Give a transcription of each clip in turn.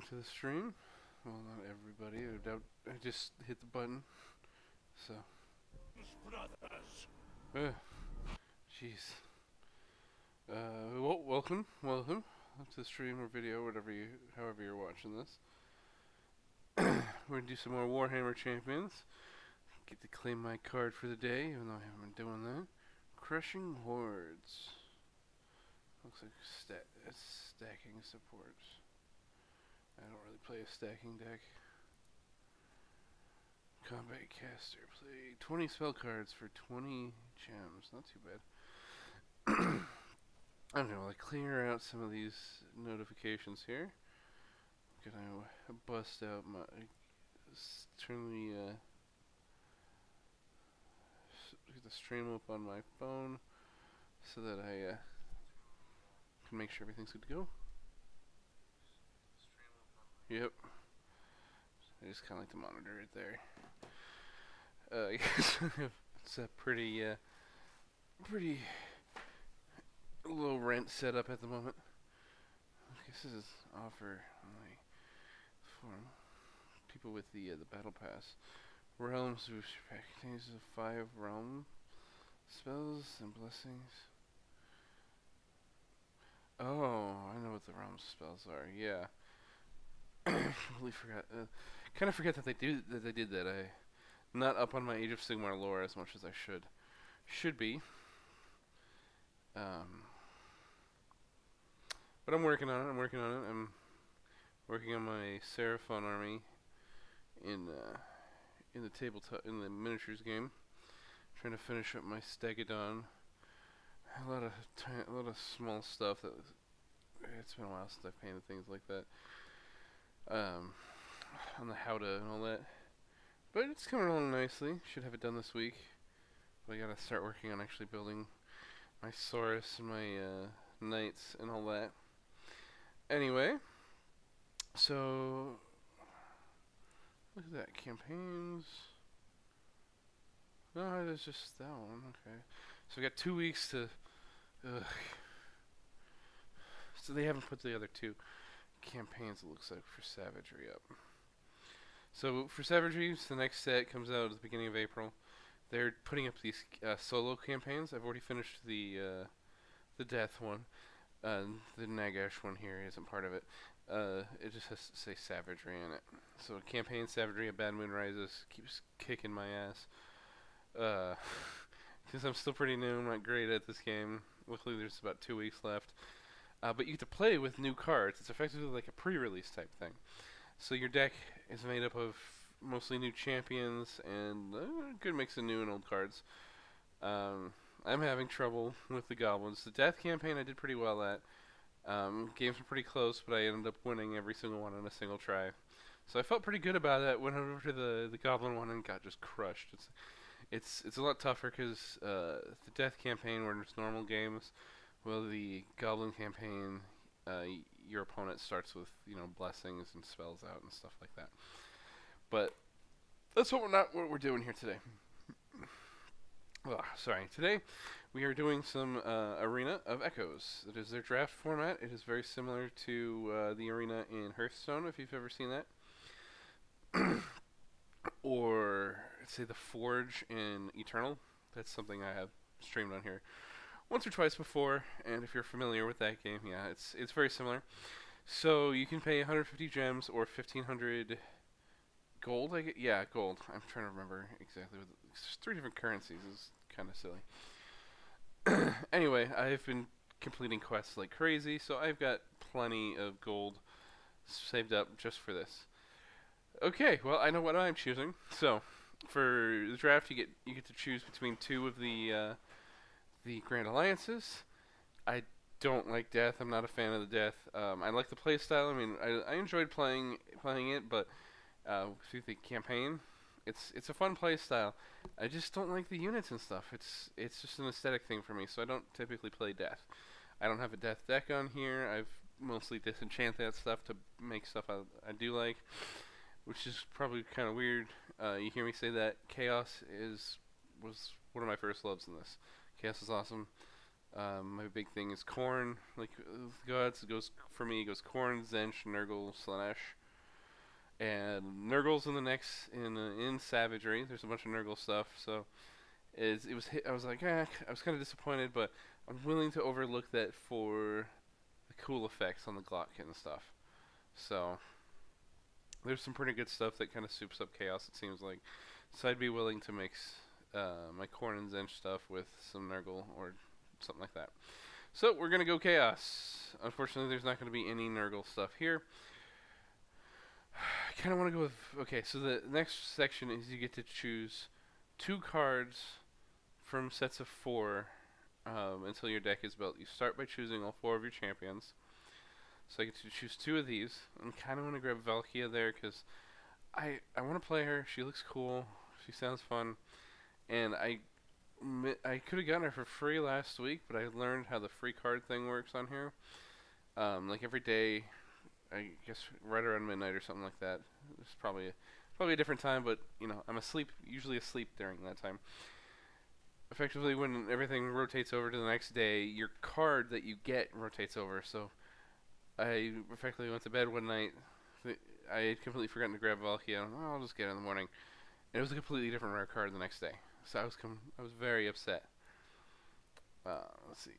to the stream. Well, not everybody. I doubt I just hit the button. So. Jeez. Welcome to the stream or video, however you're watching this. We're gonna do some more Warhammer Champions. Get to claim my card for the day, even though I haven't been doing that. Crushing Hordes. Looks like stacking support. I don't really play a stacking deck. Combat Caster. Play 20 spell cards for 20 gems. Not too bad. I don't know, clear out some of these notifications here. Gonna bust out my... turn the stream up on my phone so that I can make sure everything's good to go. Yep. I just kind of like to monitor it there. It's a pretty low rent setup at the moment. I guess this is offer for people with the battle pass. Realms contains 5 realm spells and blessings. Oh, I know what the realm spells are. Yeah. Completely forgot. Kind of forget that they did that. I'm not up on my Age of Sigmar lore as much as I should be. But I'm working on it. I'm working on my Seraphon army in the tabletop, in the miniatures game. Trying to finish up my Stegadon. A lot of small stuff that it's been a while since I've painted things like that. On the Howdah and all that. But it's coming along nicely. Should have it done this week. But I gotta start working on actually building my Saurus and my knights and all that. Anyway, so look at that, campaigns. No, there's just that one. Okay, so we got 2 weeks to. So they haven't put the other 2 campaigns, it looks like, for Savagery up. So for Savagery, the next set comes out at the beginning of April. They're putting up these solo campaigns. I've already finished the Death one. The Nagash one here isn't part of it. It just has to say Savagery in it. So campaign Savagery of Bad Moon Rises keeps kicking my ass. Because I'm still pretty new, I'm not great at this game. Luckily there's about 2 weeks left. But you get to play with new cards. It's effectively like a pre-release type thing. So your deck is made up of mostly new champions and a good mix of new and old cards. I'm having trouble with the goblins. The Death campaign I did pretty well at. Games were pretty close, but I ended up winning every single one on a single try. So I felt pretty good about that. Went over to the goblin one and got just crushed. It's a lot tougher because the Death campaign where there's normal games. Well, the Goblin campaign, your opponent starts with, blessings and spells out and stuff like that. But that's what we're doing here today. Sorry. Today we are doing some Arena of Echoes. It is their draft format. It is very similar to the arena in Hearthstone, if you've ever seen that. Or, say, the Forge in Eternal. That's something I have streamed on here once or twice before, and if you're familiar with that game, yeah, it's very similar. So you can pay 150 gems or 1,500 gold. Yeah, gold. I'm trying to remember exactly. It's 3 different currencies. Is kind of silly. Anyway, I've been completing quests like crazy, so I've got plenty of gold saved up just for this. Okay, well, I know what I'm choosing. So for the draft, you get to choose between 2 of the Grand Alliances. I don't like Death. I'm not a fan of the Death. I like the play style. I mean, I enjoyed playing it, but through the campaign, it's a fun play style. I just don't like the units and stuff. It's just an aesthetic thing for me, so I don't typically play Death. I don't have a Death deck on here. I've mostly disenchanted that stuff to make stuff I do like, which is probably kind of weird. You hear me say that. Chaos was one of my first loves in this. Chaos is awesome. My big thing is Corn. Like gods, it goes for me. It goes Corn, Zench, Nurgle, Slanesh, and Nurgle's in the next in Savagery. There's a bunch of Nurgle stuff, so it was hit. I was like, I was kind of disappointed, but I'm willing to overlook that for the cool effects on the Glock and stuff. So there's some pretty good stuff that kind of soups up chaos. It seems like, so I'd be willing to mix my Corn and Zench stuff with some Nurgle or something like that. So we're gonna go chaos. Unfortunately, there's not gonna be any Nurgle stuff here. I kind of want to go with, okay, so the next section is you get to choose 2 cards from sets of 4 until your deck is built. You start by choosing all 4 of your champions. So I get to choose 2 of these. I kind of want to grab Valkia there because I want to play her. She looks cool. She sounds fun. And I could have gotten her for free last week, but I learned how the free card thing works on here. Like every day, I guess right around midnight or something like that. It's probably a different time, but you know, I'm usually asleep during that time. Effectively, when everything rotates over to the next day, your card that you get rotates over. So I effectively went to bed one night. I had completely forgotten to grab Valkia. I'll just get it in the morning. And it was a completely different rare card the next day. So I was very upset. Let's see,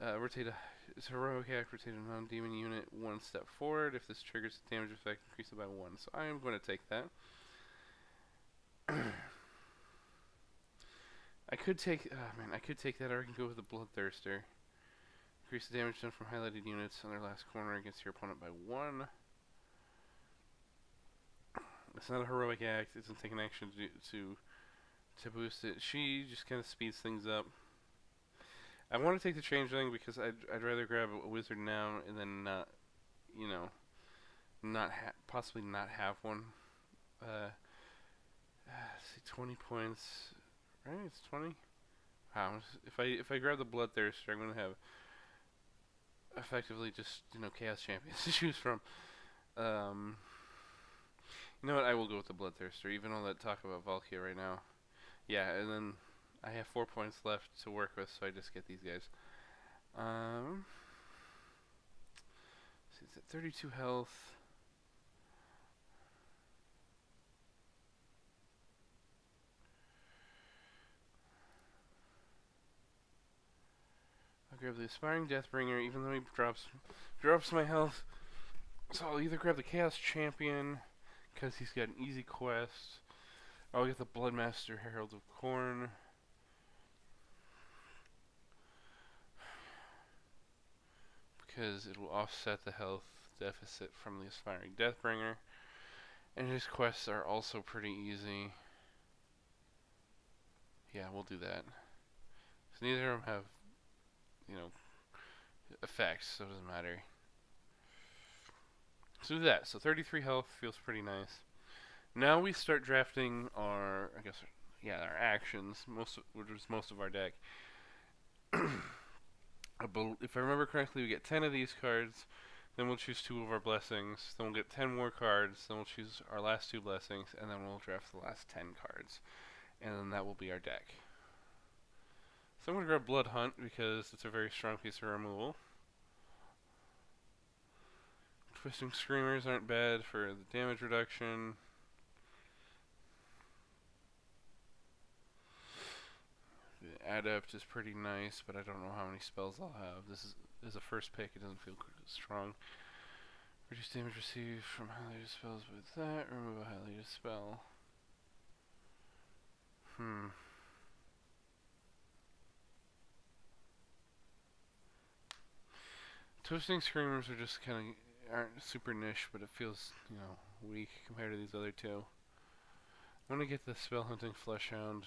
rotate it's heroic act. Rotate a non-demon unit 1 step forward. If this triggers the damage effect, increase it by 1. So I am going to take that. I could take that, or I can go with the Bloodthirster. Increase the damage done from highlighted units on their last corner against your opponent by 1. It's not a heroic act. It doesn't take an action to boost it. She just kind of speeds things up. I want to take the changeling because I'd rather grab a wizard now and then not, you know, possibly not have one. Let's see, 20 points. Right, it's 20. Wow. If I grab the Bloodthirster, I'm gonna have effectively just, you know, Chaos Champions to choose from. You know what? I will go with the Bloodthirster, even all that talk about Valkia right now. Yeah, and then I have 4 points left to work with, so I just get these guys. See, it's at 32 health. I'll grab the Aspiring Deathbringer, even though he drops my health. So I'll either grab the Chaos Champion, because he's got an easy quest. I'll get the Bloodmaster Herald of Corn. Because it will offset the health deficit from the Aspiring Deathbringer. And his quests are also pretty easy. Yeah, we'll do that. So neither of them have, you know, effects, so it doesn't matter. So do that. So 33 health feels pretty nice. Now we start drafting our, our actions, which is most of our deck. If I remember correctly, we get 10 of these cards, then we'll choose 2 of our blessings, then we'll get 10 more cards, then we'll choose our last 2 blessings, and then we'll draft the last 10 cards. And then that will be our deck. So I'm going to grab Blood Hunt because it's a very strong piece of removal. Twisting Screamers aren't bad for the damage reduction. The Adept is pretty nice, but I don't know how many spells I'll have. This is a first pick, it doesn't feel strong. Reduce damage received from highlighted spells with that. Remove a highlighted spell. Twisting Screamers are just aren't super niche, but it feels, you know, weak compared to these other 2. I'm gonna get the Spell Hunting Fleshhound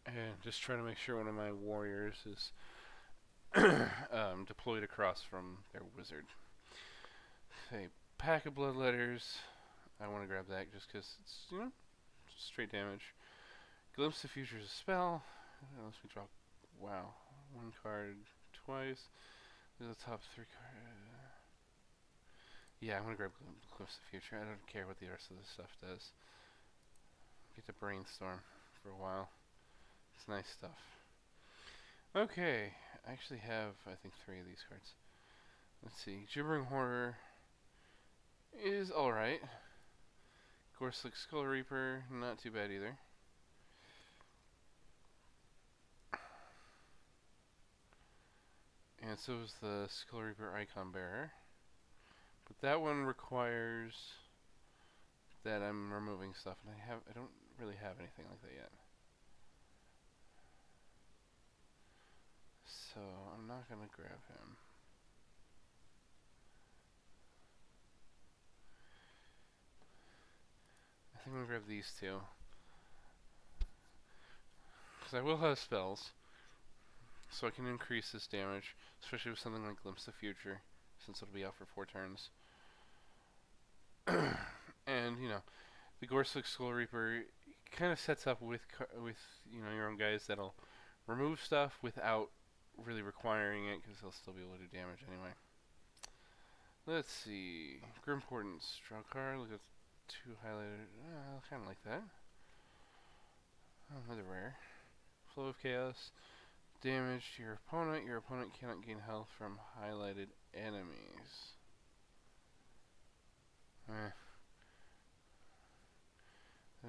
and just try to make sure one of my warriors is deployed across from their wizard. Okay, Pack of Bloodletters. I want to grab that just because it's, you know, straight damage. Glimpse of Future is a spell. Unless we draw, wow, 1 card twice. There's the top 3 cards. Yeah, I'm gonna grab Glimpse of Future. I don't care what the rest of this stuff does. Get to Brainstorm for a while. It's nice stuff. Okay, I actually have, I think, 3 of these cards. Let's see. Gibbering Horror is alright. Gorslick Skull Reaper, not too bad either. And so is the Skull Reaper Icon Bearer. But that one requires that I'm removing stuff, and I don't really have anything like that yet. So I'm not gonna grab him. I think I'm gonna grab these 2. Because I will have spells. So I can increase this damage, especially with something like Glimpse the Future, since it'll be out for 4 turns. And, you know, the Gorslick Skull Reaper kind of sets up with you know, your own guys that'll remove stuff without really requiring it, because they'll still be able to do damage anyway. Let's see. Grim Portents. Draw a card. Look at 2 highlighted. I kind of like that. Oh, another rare. Flow of Chaos. Damage to your opponent. Your opponent cannot gain health from highlighted enemies. Then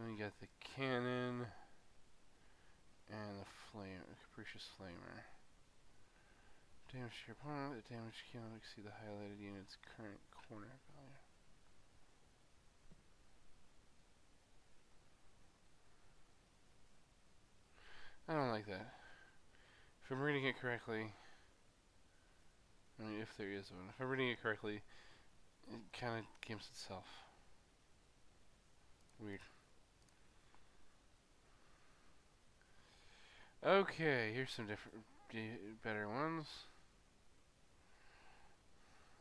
we got the cannon and the capricious flamer. Damage to your opponent. The damage cannot exceed the highlighted unit's current corner value. I don't like that. If I'm reading it correctly, I mean, if there is one. If I'm reading it correctly, it kind of games itself. Weird. Okay, here's some different, better ones.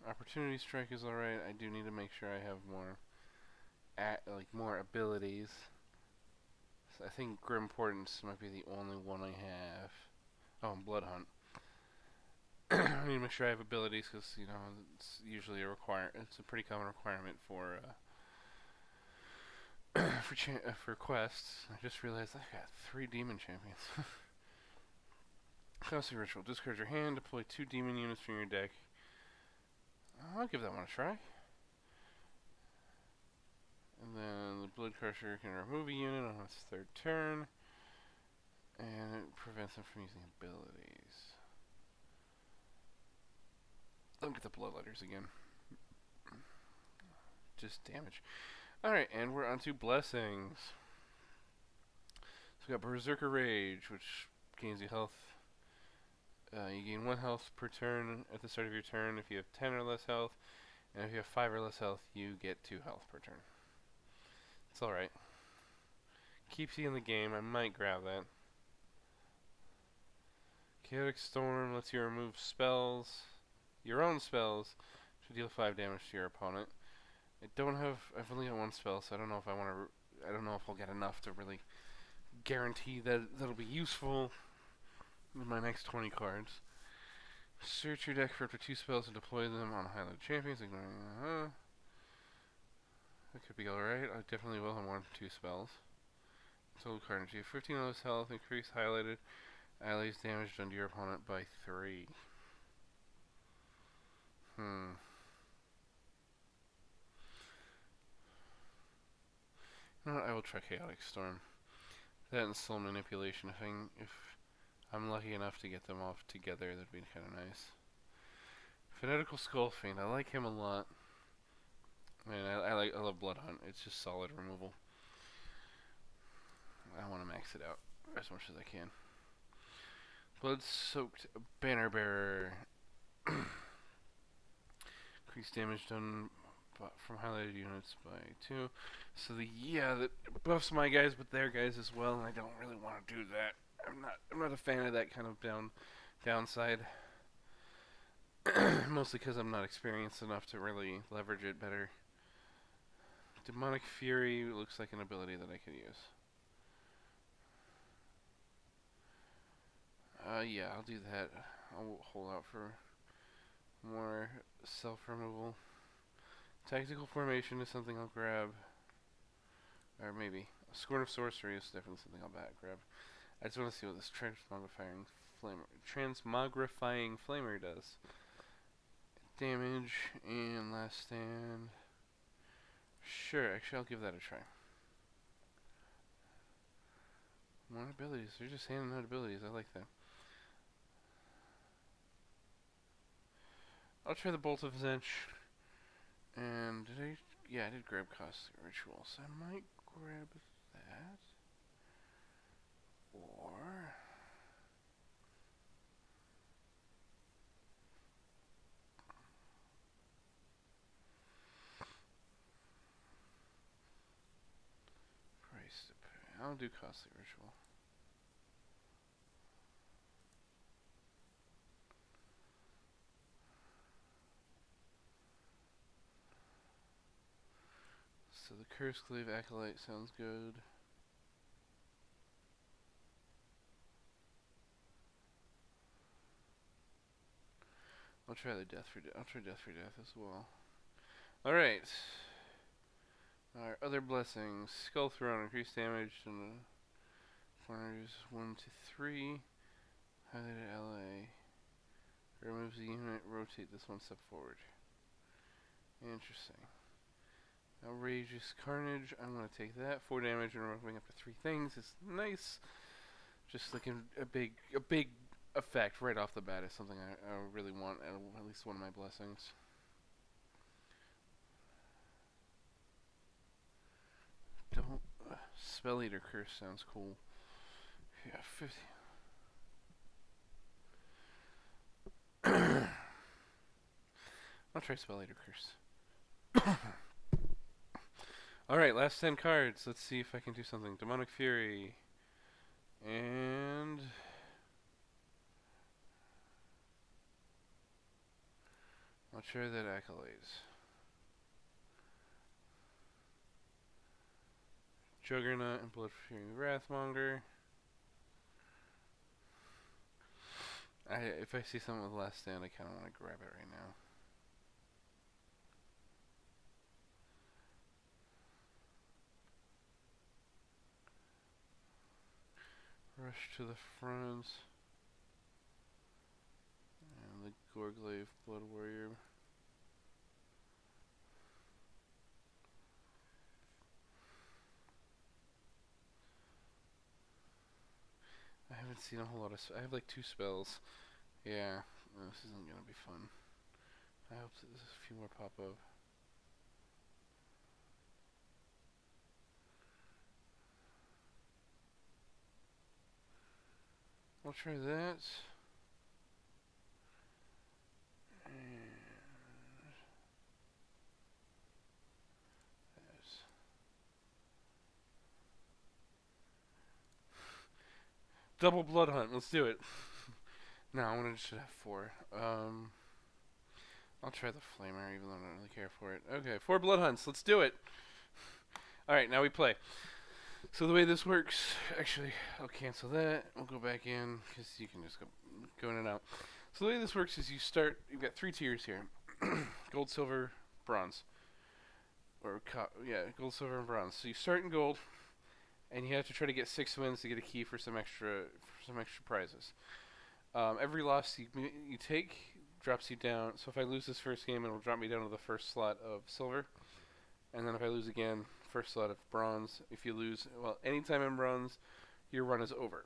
Opportunity Strike is alright. I do need to make sure I have more, more abilities. So I think Grim Portents might be the only one I have. Oh, and Blood Hunt. I need to make sure I have abilities, because, you know, it's usually it's a pretty common requirement for for quests. I just realized I've got 3 Demon Champions. Costly Ritual. Discard your hand, deploy 2 demon units from your deck. I'll give that one a try. And then the Blood Crusher can remove a unit on its 3rd turn. And it prevents them from using abilities. Look at the Bloodletters again. Just damage. Alright, and we're on to Blessings. So we got Berserker Rage, which gains you health. You gain 1 health per turn at the start of your turn if you have 10 or less health. And if you have 5 or less health, you get 2 health per turn. It's alright. Keeps you in the game. I might grab that. Chaotic Storm lets you remove spells. Your own spells to deal 5 damage to your opponent. I've only got 1 spell, so I don't know if I don't know if I'll get enough to really guarantee that that'll be useful with my next 20 cards. Search your deck for up to 2 spells and deploy them on highlighted champions, ignoring that could be alright. I definitely will have more than 2 spells. Total card energy. 15 of those health, increase highlighted allies damage done to your opponent by 3. You know what, I will try Chaotic Storm. That and Soul Manipulation. If I'm lucky enough to get them off together, that'd be kind of nice. Fanatical Skullfiend. I like him a lot. Man, I love Blood Hunt. It's just solid removal. I want to max it out as much as I can. Blood-Soaked Banner Bearer. Increase damage done from highlighted units by 2. So that buffs my guys, but their guys as well, and I don't really want to do that. I'm not a fan of that kind of downside. Mostly because I'm not experienced enough to really leverage it better. Demonic Fury looks like an ability that I could use. Yeah, I'll do that. I'll hold out for more self-removal. Tactical Formation is something I'll grab. Or maybe. Scorn of Sorcery is definitely something I'll grab. I just want to see what this transmogrifying flamer does. Damage and last stand. Sure, actually I'll give that a try. More abilities. They're just handing out abilities. I like that. I'll try the Bolt of Zench. And did I? Yeah, I did grab Costly Ritual, so I might grab that. Or price to pay. I'll do Costly Ritual. So the Curse Glaive Acolyte sounds good. I'll try the Death for Death. I'll try Death for Death as well. All right. Our other blessings: Skull Throne, increased damage in the corners 1 to 3. Highlighted ally. Removes the unit. Rotate this one step forward. Interesting. Outrageous Carnage. I'm gonna take that. 4 damage and removing up to 3 things. It's nice. Just like a big effect right off the bat is something I really want. At least one of my blessings. Don't. Spell Eater Curse sounds cool. Yeah, 50. I'll try Spell Eater Curse. Alright, last 10 cards. Let's see if I can do something. Demonic Fury. And I'll try that Accolades. Juggernaut and Blood Fury Wrathmonger. If I see something with Last Stand, I kind of want to grab it right now. Rush to the front. And the Gorglaive Blood Warrior. I haven't seen a whole lot of... I have like 2 spells. Yeah, this isn't gonna be fun. I hope that there's a few more pop up. I'll try that. And double Blood Hunt. Let's do it. No, I'm gonna just have 4. I'll try the Flamer, even though I don't really care for it. Okay, 4 Blood Hunts. Let's do it. Alright, now we play. So the way this works, actually, I'll cancel that. We'll go back in, because you can just go in and out. So the way this works is you start, you've got 3 tiers here. Gold, silver, bronze. Or, yeah, gold, silver, and bronze. So you start in gold, and you have to try to get 6 wins to get a key for some extra prizes. Every loss you take drops you down. So if I lose this first game, it'll drop me down to the first slot of silver. And then if I lose again, first slot of bronze. If you lose, well, anytime in bronze, your run is over.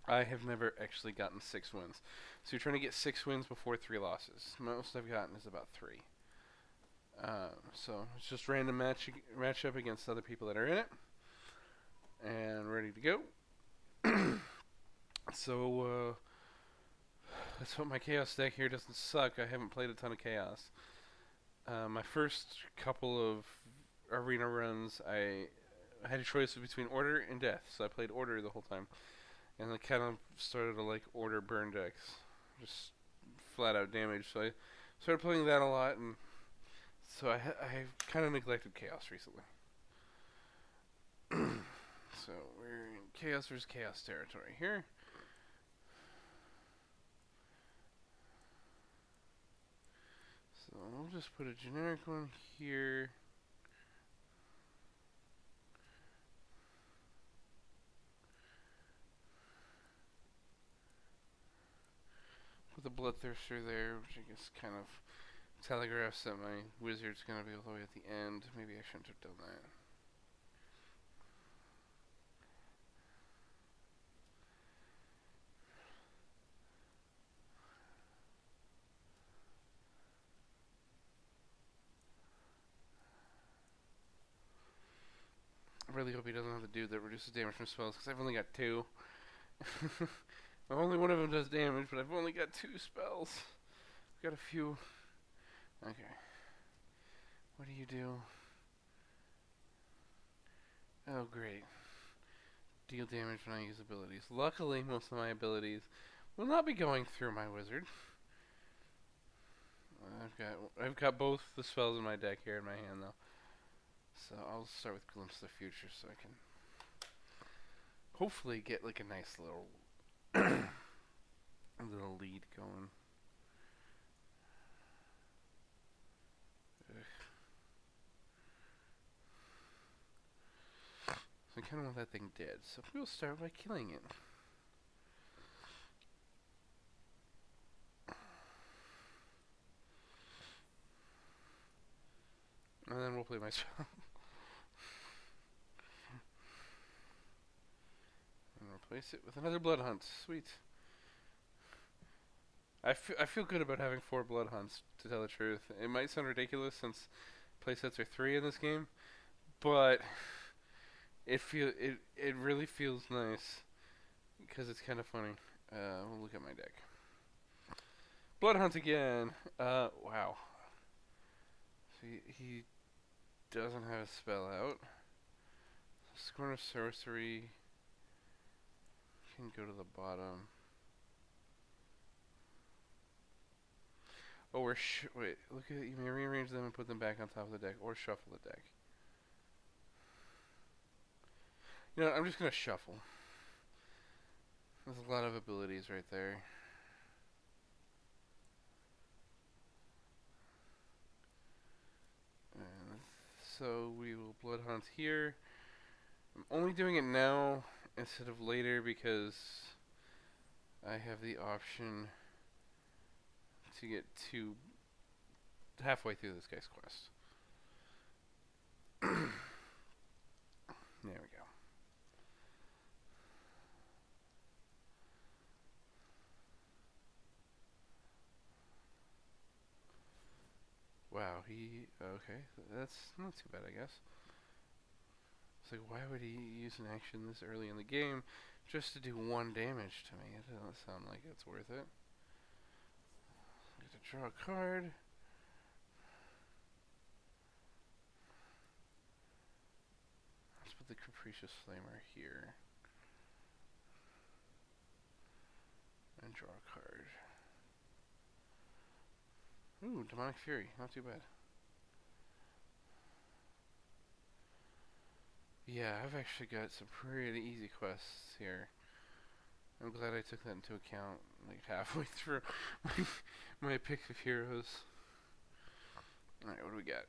I have never actually gotten 6 wins. So you're trying to get 6 wins before 3 losses. Most I've gotten is about 3. So it's just random match up against other people that are in it. And ready to go. So, let's hope my Chaos deck here doesn't suck. I haven't played a ton of Chaos. My first couple of arena runs, I had a choice between Order and Death, so I played Order the whole time. And I kind of started to like Order burn decks. Just flat out damage, so I started playing that a lot, and so I've kind of neglected Chaos recently. So we're in Chaos versus Chaos territory here. So we'll just put a generic one here. with a Bloodthirster there, which I guess kind of telegraphs that my wizard's going to be all the way at the end. Maybe I shouldn't have done that. I really hope he doesn't have the dude that reduces damage from spells, because I've only got 2. Only one of them does damage, but I've only got 2 spells. I've got a few. Okay. What do you do? Oh, great. Deal damage when I use abilities. Luckily, most of my abilities will not be going through my wizard. I've got both the spells in my deck here in my hand, though. So I'll start with Glimpse of the Future so I can hopefully get like a nice little little lead going. Ugh. So I kind of want that thing dead, so we'll start by killing it. And then we'll play my spell. And replace it with another Blood Hunt. Sweet. I feel good about having 4 Blood Hunts, to tell the truth. It might sound ridiculous since playsets are 3 in this game, but it really feels nice because it's kind of funny. We'll look at my deck. Blood Hunt again. Wow. So he doesn't have a spell out. Scorn of Sorcery can go to the bottom. Oh, wait, look at it. You may rearrange them and put them back on top of the deck, or shuffle the deck. You know what, I'm just going to shuffle. There's a lot of abilities right there. And so we will Blood Hunt here. I'm only doing it now instead of later because I have the option to get to halfway through this guy's quest. There we go. Wow, okay, that's not too bad, I guess. It's like, why would he use an action this early in the game just to do 1 damage to me? It doesn't sound like it's worth it. I get to draw a card. Let's put the Capricious Flamer here. And draw a card. Ooh, Demonic Fury. Not too bad. Yeah, I've actually got some pretty easy quests here. I'm glad I took that into account, like, halfway through my pick of heroes. Alright, what do we got?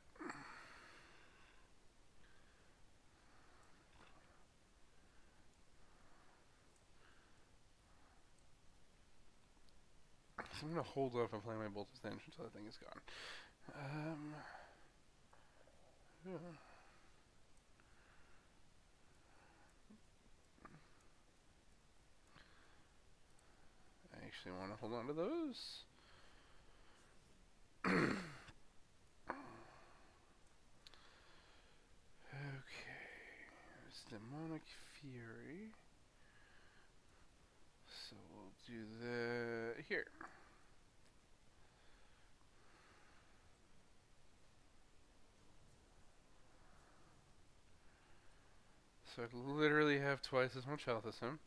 So I'm going to hold off on playing my Bolt of Stench until that thing is gone. Yeah. I actually want to hold on to those. Okay, there's Demonic Fury. So we'll do the here. So I literally have twice as much health as him.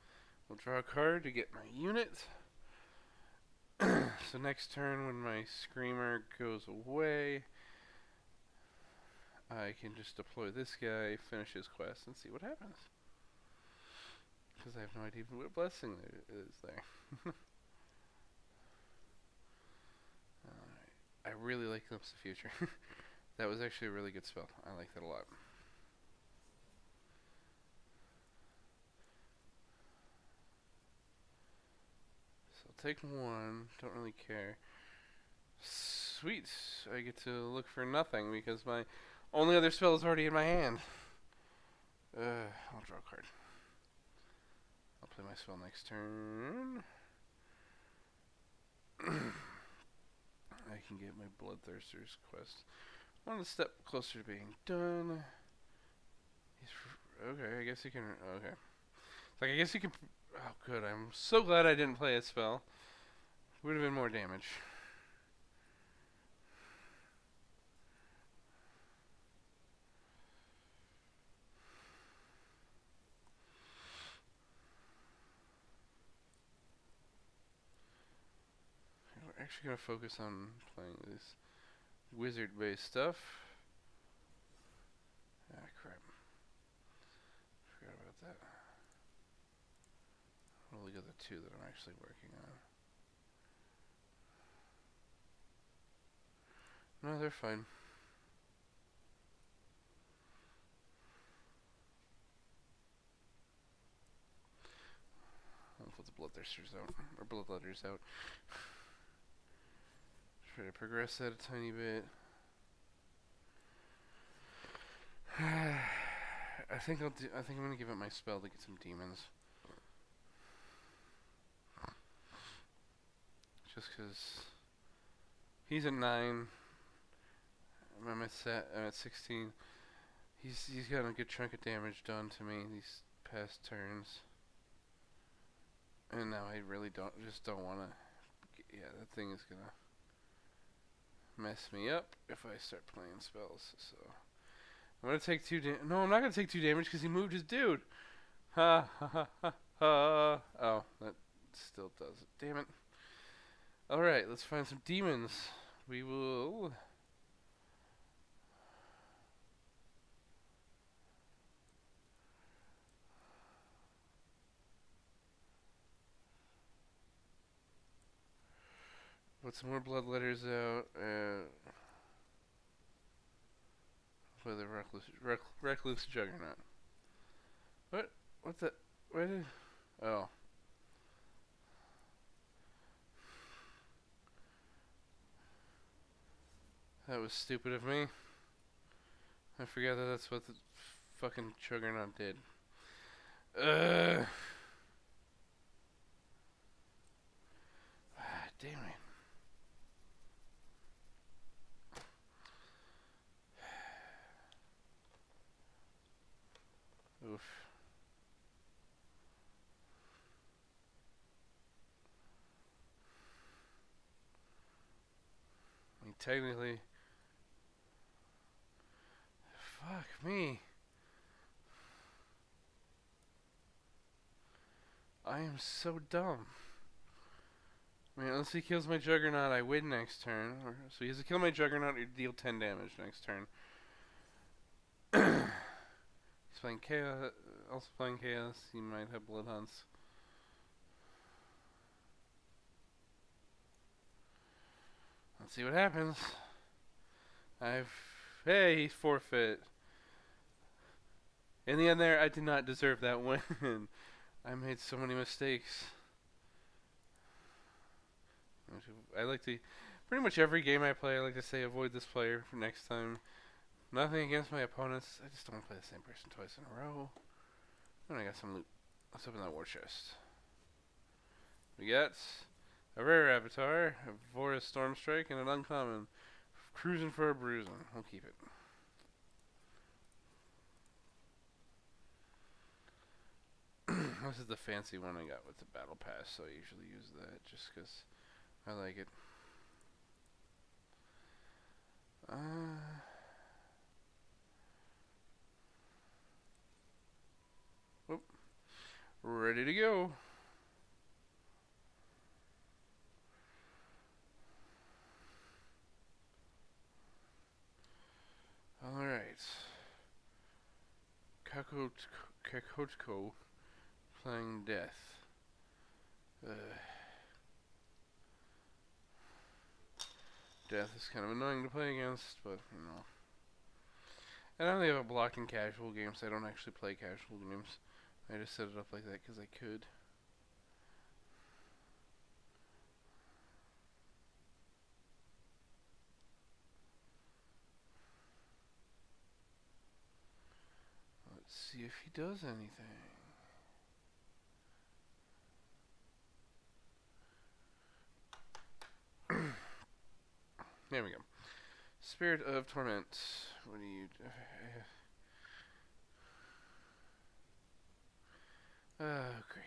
We'll draw a card to get my unit. So next turn when my Screamer goes away, I can just deploy this guy, finish his quest, and see what happens. Because I have no idea what blessing there is there. Alright. I really like Glimpse of the Future. That was actually a really good spell. I like that a lot. So take one. Don't really care. Sweet. I get to look for nothing because my only other spell is already in my hand. I'll draw a card. I'll play my spell next turn. I can get my Bloodthirster's quest one step closer to being done. Okay, I guess you can. Okay. Like, I guess you can. Oh, good. I'm so glad I didn't play a spell. Would have been more damage. We're actually going to focus on playing this wizard-based stuff. Ah, crap. Forgot about that. I'll look at the two that I'm actually working on. No, they're fine. I'll put the Bloodthirsters out, or Bloodletters out. Try to progress that a tiny bit. I think I'm gonna give it my spell to get some demons. Just because he's at 9. I'm at 16. He's got a good chunk of damage done to me these past turns. And now I really don't want to. Yeah, that thing is gonna mess me up if I start playing spells. So I'm gonna take 2 damage. No, I'm not gonna take 2 damage because he moved his dude. Ha ha ha ha ha. Oh, that still does it. Damn it. Alright, let's find some demons. We will. Put some more bloodletters out. Play the recluse juggernaut. What? What the? Where did? Oh. That was stupid of me. I forgot that that's what the fucking juggernaut did. Damn it. Oof. I mean, technically. Fuck me. I am so dumb. I mean, unless he kills my juggernaut, I win next turn. So he has to kill my juggernaut or deal 10 damage next turn. He's playing chaos. Also playing chaos. He might have blood hunts. Let's see what happens. Hey, he's forfeit. In the end there, I did not deserve that win. I made so many mistakes. I like to, pretty much every game I play, I like to say avoid this player for next time. Nothing against my opponents. I just don't want to play the same person twice in a row. And I got some loot. Let's open that war chest. We got a rare avatar, a Vorus Stormstrike, and an uncommon. Cruising for a bruising. We'll keep it. This is the fancy one I got with the battle pass, so I usually use that just because I like it. Whoop. Ready to go. Alright. Kakotko playing death. Death is kind of annoying to play against, but you know. And I only have a block in casual games, so I don't actually play casual games. I just set it up like that because I could. see if he does anything. There we go. Spirit of Torment. What do you... Oh, great.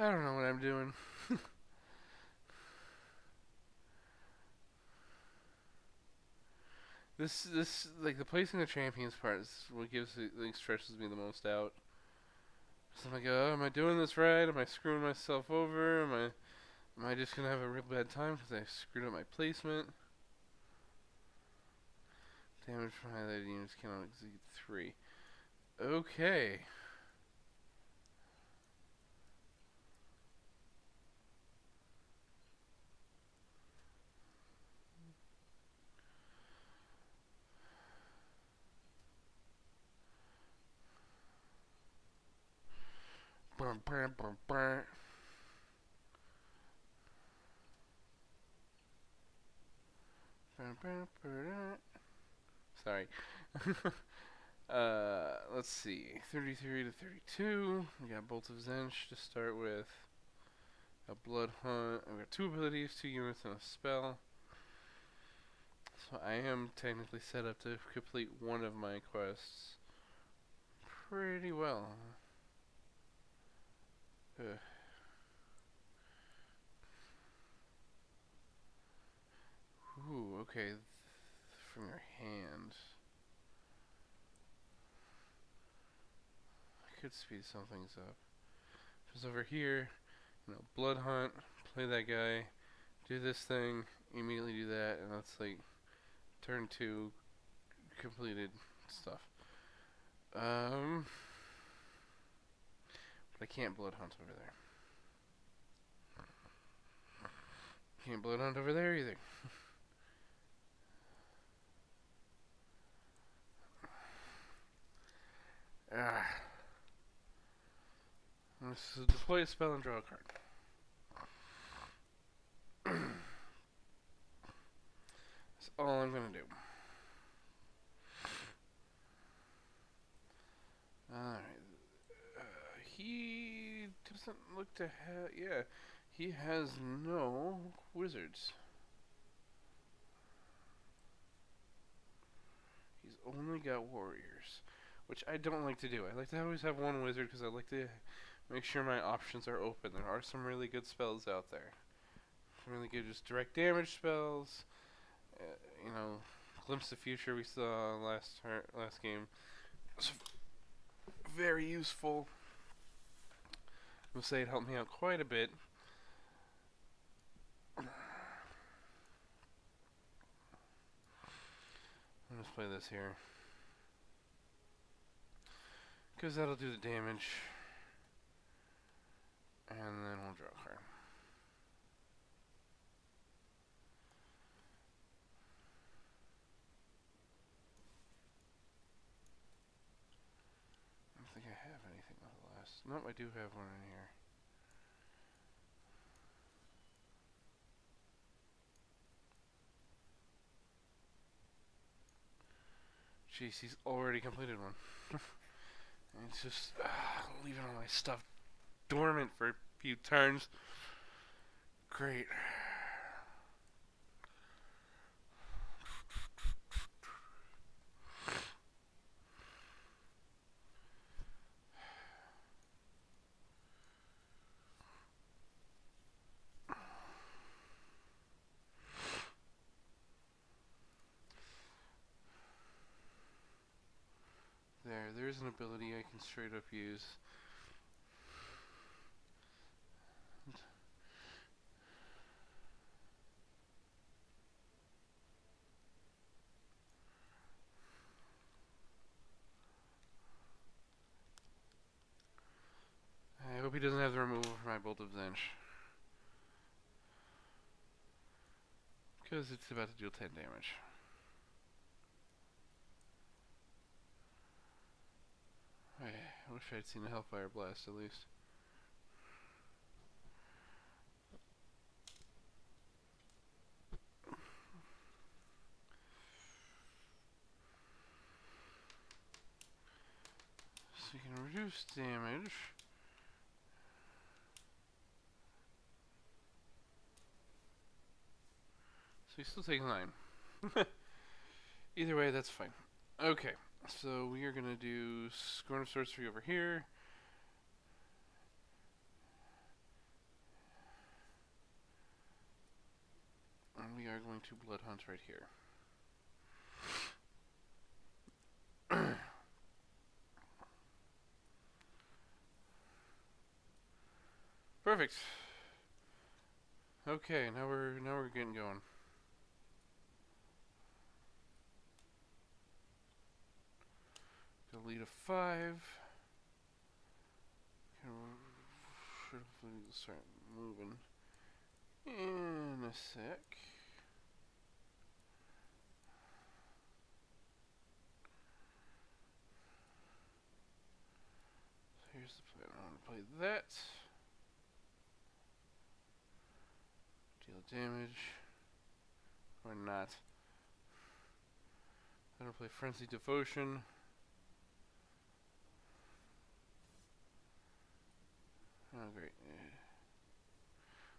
I don't know what I'm doing. This, like, the placing the champions part is what gives it, like, stresses me the most out. So I'm like, oh, am I doing this right? Am I screwing myself over? Am I just gonna have a real bad time because I screwed up my placement? Damage from highlighted units cannot exceed 3. Okay. Sorry. Let's see. 33 to 32. We got Bolt of Zench to start with. A Blood Hunt. I've got 2 abilities, 2 units, and a spell. So I am technically set up to complete one of my quests pretty well. Ugh. Ooh, okay. From your hand. I could speed some things up. Just over here, you know, Blood Hunt, play that guy, do this thing, immediately do that, and that's like turn 2 completed stuff. But I can't Blood Hunt over there. Can't Blood Hunt over there either. Let's deploy a spell and draw a card. That's all I'm gonna do. Alright. He doesn't look to have... Yeah, he has no wizards. He's only got warriors, which I don't like to do. I like to always have one wizard because I like to make sure my options are open. There are some really good spells out there. Some really good just direct damage spells. You know, Glimpse of Future we saw last game. It was very useful. I would say it helped me out quite a bit. I'll just play this here, because that'll do the damage. And then we'll draw a card. I don't think I have anything on the last. Nope, I do have one in here. Jeez, he's already completed one. And it's just leaving all my stuff dormant for a few turns. Great. There's an ability I can straight up use. hope he doesn't have the removal for my Bolt of Zench. Because it's about to deal 10 damage. I wish I'd seen a Hellfire Blast at least. So you can reduce damage. So you still take 9. Either way, that's fine. Okay, so we are going to do Scorn of Sorcery over here. And we are going to Blood Hunt right here. Perfect. Okay, now we're getting going. Delete a 5. Should hopefully start moving in a sec. So here's the plan. I want to play that. Deal damage. Or not. Then I'll play Frenzied Devotion. Oh, great.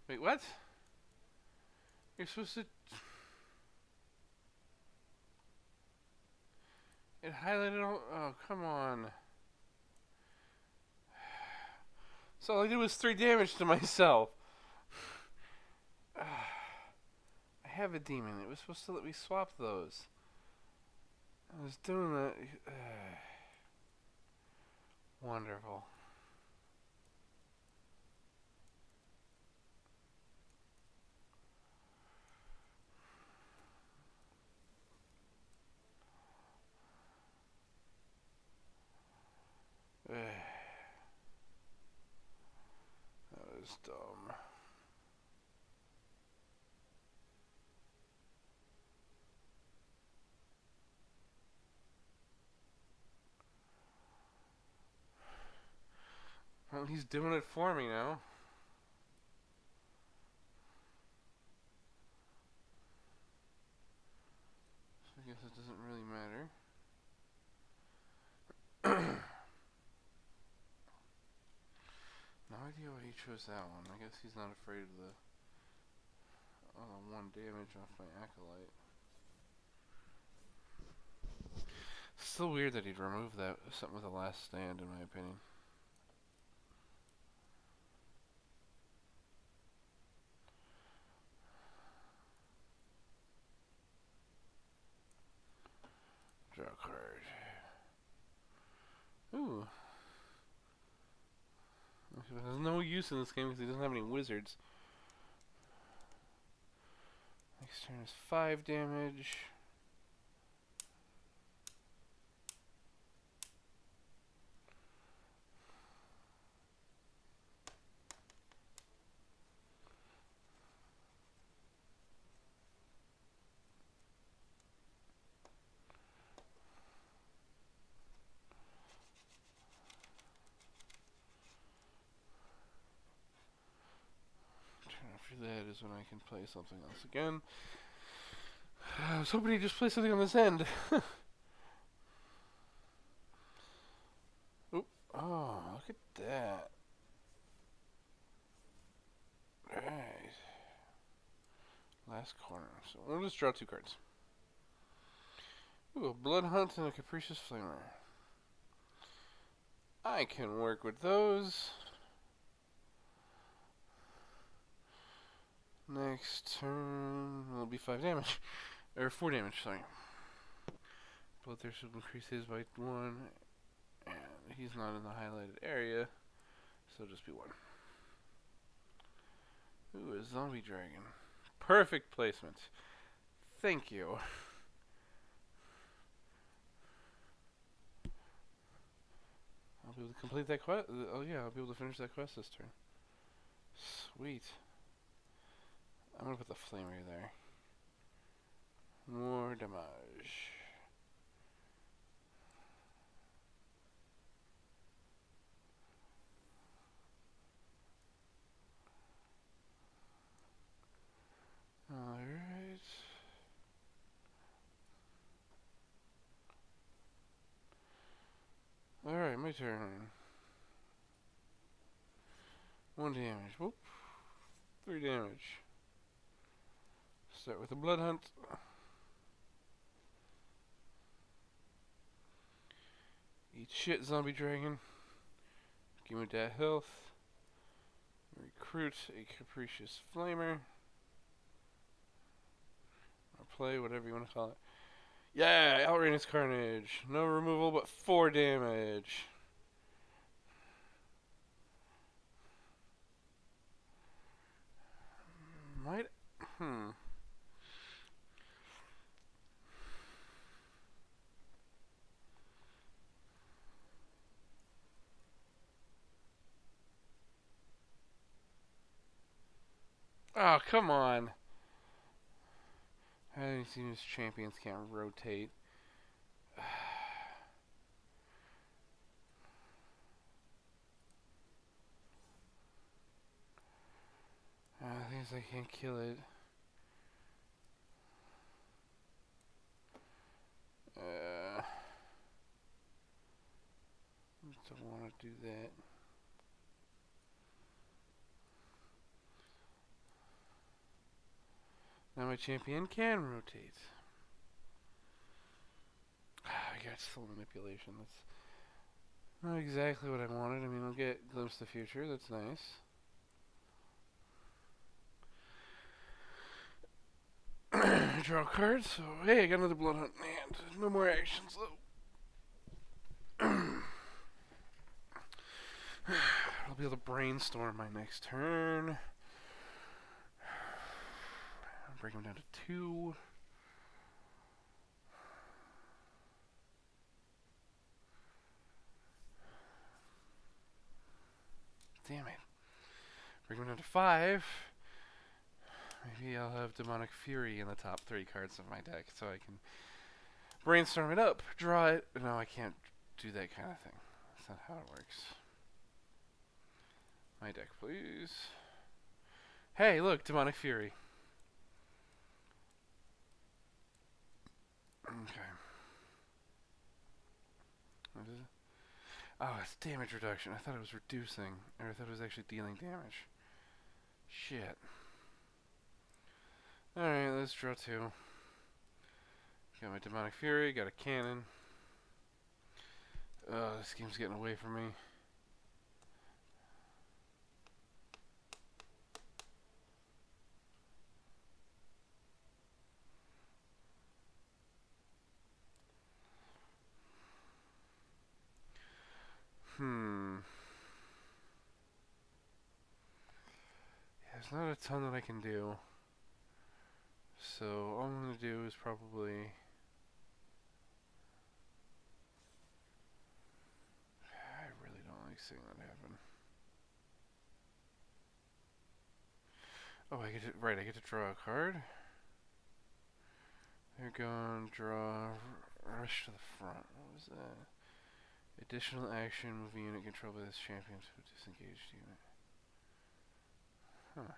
Wait, what? You're supposed to... It highlighted all... Oh, come on. So all I did was 3 damage to myself. I have a demon. It was supposed to let me swap those. I was doing that. Wonderful. That was dumb. Well, he's doing it for me now. So I guess it doesn't really matter. No idea why he chose that one. I guess he's not afraid of the 1 damage off my Acolyte. Still weird that he'd remove that something with a last stand, in my opinion. Draw a card. Ooh. There's no use in this game because he doesn't have any wizards. Next turn is 5 damage. After that is when I can play something else again. I was hoping he'd just play something on this end. Oop. Oh, look at that. Right. Last corner. So we'll just draw 2 cards. Ooh, a Blood Hunt and a Capricious Flamer. I can work with those. Next turn will be 5 damage. Or 4 damage, sorry. Bloodthirst will increase his by 1. And he's not in the highlighted area, so it'll just be 1. Ooh, a Zombie Dragon. Perfect placement. Thank you. I'll be able to complete that quest. Oh yeah, I'll be able to finish that quest this turn. Sweet. I'm gonna put the flamer there. More damage. Alright. Alright, my turn. 1 damage. Whoop. 3 damage. Start with a blood hunt. Eat shit, zombie dragon. Give me that health. Recruit a capricious flamer. Or play, whatever you want to call it. Yeah, outrageous carnage. No removal, but 4 damage. Might. Oh, come on. I see these champions can't rotate. Things I can't kill it. Don't want to do that. Now my champion can rotate. I got full manipulation. That's not exactly what I wanted. I mean, I'll get glimpse of the future. That's nice. Draw a card, so hey, I got another blood hunt in hand. No more actions though. I'll be able to brainstorm my next turn. Break him down to 2. Damn it. Bring him down to 5. Maybe I'll have Demonic Fury in the top 3 cards of my deck so I can brainstorm it up, draw it. No, I can't do that kind of thing. That's not how it works. My deck, please. Hey, look, Demonic Fury. Okay. What is it? Oh, it's damage reduction. I thought it was reducing. Or I thought it was actually dealing damage. Shit. Alright, let's draw 2. Got my Demonic Fury, got a cannon. This game's getting away from me. Yeah, there's not a ton that I can do. So all I'm going to do is probably... I really don't like seeing that happen. Oh, I get to, right, I get to draw a card. They're going to draw Rush to the Front. What was that? Additional action, move a unit controlled by this champion to a disengaged unit. Huh.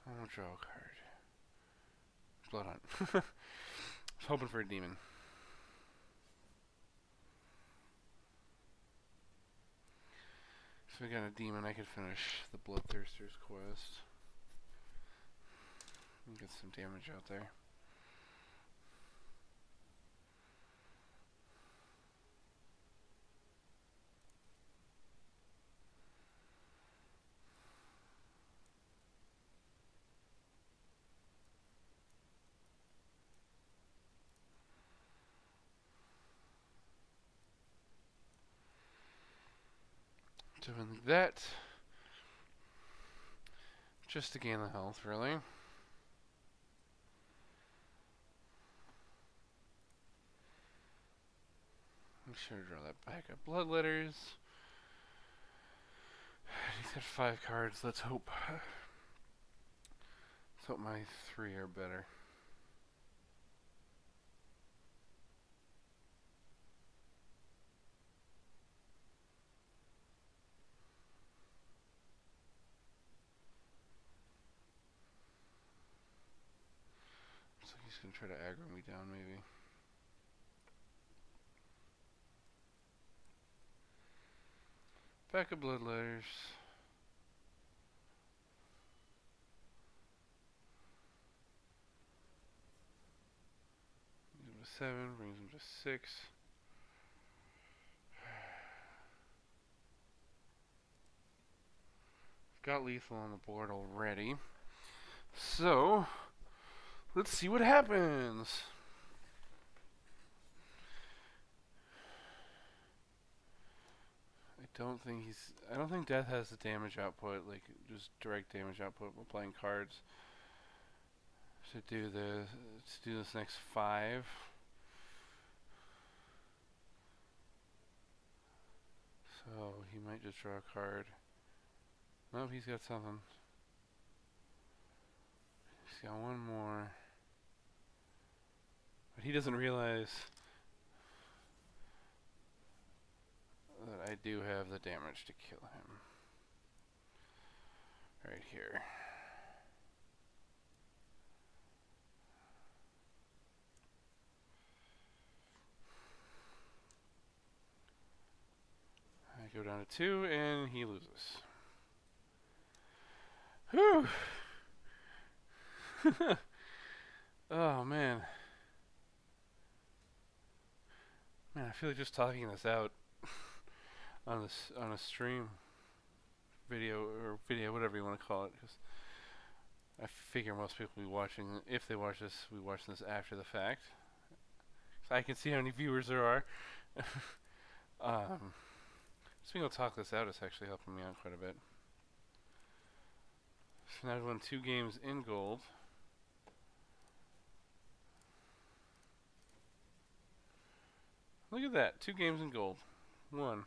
I'm gonna draw a card. Blood Hunt. I was hoping for a demon. If we got a demon, I could finish the Bloodthirster's quest. And get some damage out there. Doing that just to gain the health, really. Make sure to draw that back up. Blood letters. He's got 5 cards. Let's hope. Let's hope my 3 are better. Looks like he's gonna try to aggro me down, maybe. Back of blood letters. Brings him to 7, brings him to 6. Got lethal on the board already. So, let's see what happens. I don't think Death has the damage output, like just direct damage output while playing cards. To do this next 5. So he might just draw a card. Nope, he's got something. He's got one more. But he doesn't realize that I do have the damage to kill him. Right here. I go down to 2 and he loses. Whew! Oh man. Man, I feel like just talking this out on a stream, video, whatever you want to call it, because I figure most people will be watching. If they watch this, we watch this after the fact, so I can see how many viewers there are. Just being able to talk this out is actually helping me out quite a bit. So now I've won 2 games in gold. Look at that, 2 games in gold. 1.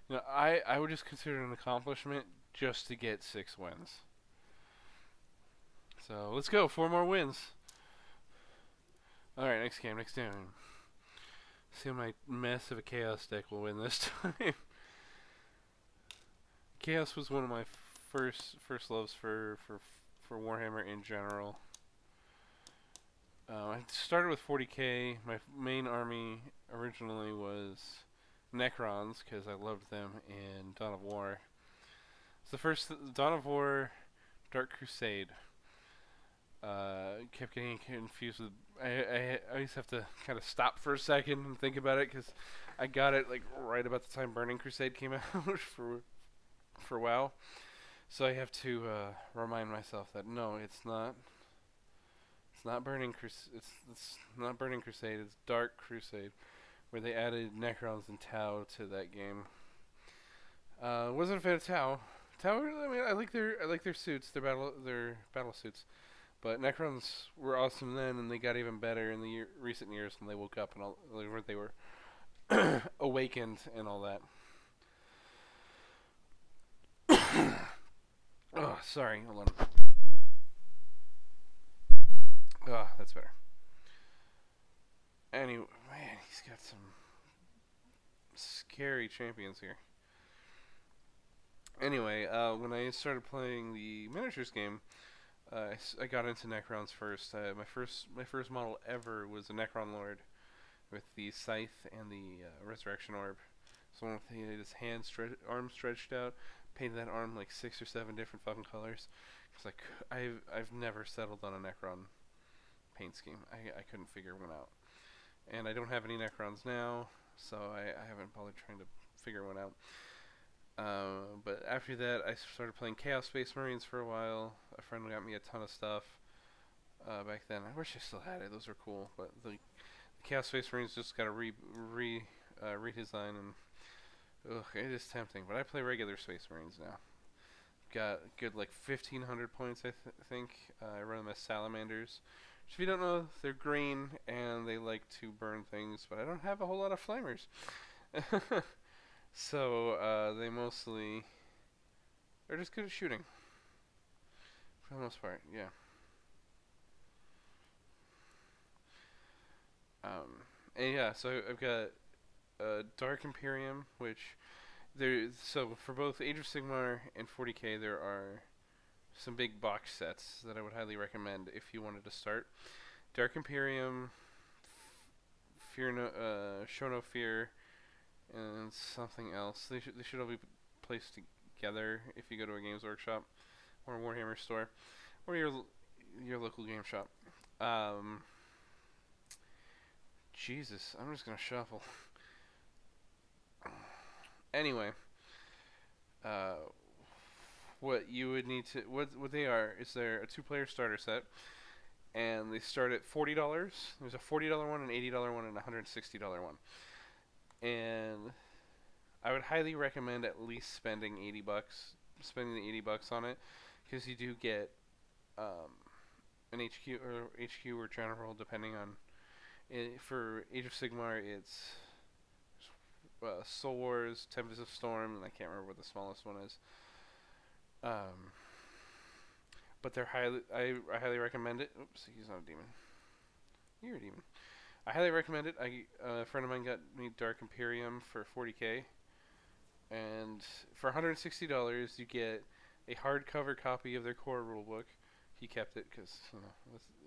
You know, I would just consider it an accomplishment just to get 6 wins. So let's go, 4 more wins. Alright, next game. See how my mess of a Chaos deck will win this time. Chaos was one of my first loves for Warhammer in general. I started with 40k. My main army originally was Necrons because I loved them in Dawn of War. It's the first Dawn of War, Dark Crusade. Kept getting confused with. I always have to kind of stop for a second and think about it because I got it like right about the time Burning Crusade came out for WoW. So I have to remind myself that no, it's not. It's not Burning Crusade. It's not Burning Crusade. It's Dark Crusade, where they added Necrons and Tau to that game. Wasn't a fan of Tau. Tau, I mean, I like their suits, their battle suits. But Necrons were awesome then, and they got even better in the recent years when they woke up and they were awakened and all that. Oh, sorry. Hold on. Oh, that's better. Anyway, man, he's got some scary champions here. Anyway, when I started playing the miniatures game, I got into Necrons first. My first model ever was a Necron Lord with the Scythe and the Resurrection Orb. So one thing, he had his arm stretched out, painted that arm like 6 or 7 different fucking colors. It's like I've never settled on a Necron paint scheme. I couldn't figure one out, and I don't have any Necrons now, so I haven't bothered trying to figure one out. But after that, I started playing Chaos Space Marines for a while. A friend got me a ton of stuff back then. I wish I still had it. Those were cool. But the Chaos Space Marines just got a redesign, and Ugh, it is tempting, but I play regular Space Marines now. Got good like 1,500 points, think. I run them as salamanders. Which, if you don't know, they're green and they like to burn things, but I don't have a whole lot of flamers. So they mostly are just good at shooting for the most part. Yeah. And yeah, so I've got Dark Imperium, which so for both Age of Sigmar and 40k, there are some big box sets that I would highly recommend if you wanted to start. Dark Imperium, Show No Fear, and something else. They should all be placed together if you go to a Games Workshop or a Warhammer store or your local game shop. Jesus, I'm just gonna shuffle. Anyway, what you would need to what they are is they're a 2-player starter set, and they start at $40. There's a $40 one, an $80 one, and a $160 one. And I would highly recommend at least spending the $80 on it, because you do get an HQ or general, depending on. For Age of Sigmar, it's Soul Wars, Tempest of Storm, and I can't remember what the smallest one is. But they're I highly recommend it. Oops, he's not a demon. You're a demon. I highly recommend it. A friend of mine got me Dark Imperium for 40k, and for $160 you get a hardcover copy of their core rulebook. He kept it because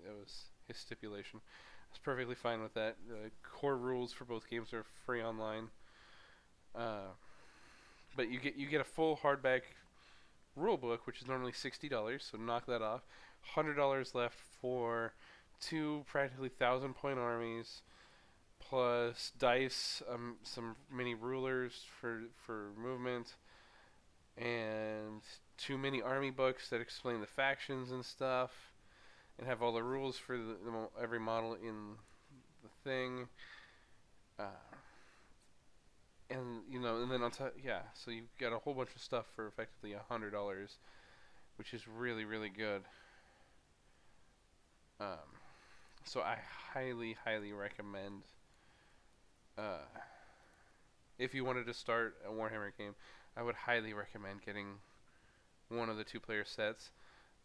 it was his stipulation. I was perfectly fine with that. The core rules for both games are free online. But you get a full hardback rulebook, which is normally $60, so knock that off. $100 left for 2 practically 1,000-point armies, plus dice, some mini rulers for movement, and 2 mini army books that explain the factions and stuff, and have all the rules for every model in the thing. And then on top, so you've got a whole bunch of stuff for effectively $100, which is really, really good. So I highly, highly recommend, if you wanted to start a Warhammer game, I would highly recommend getting one of the 2-player sets.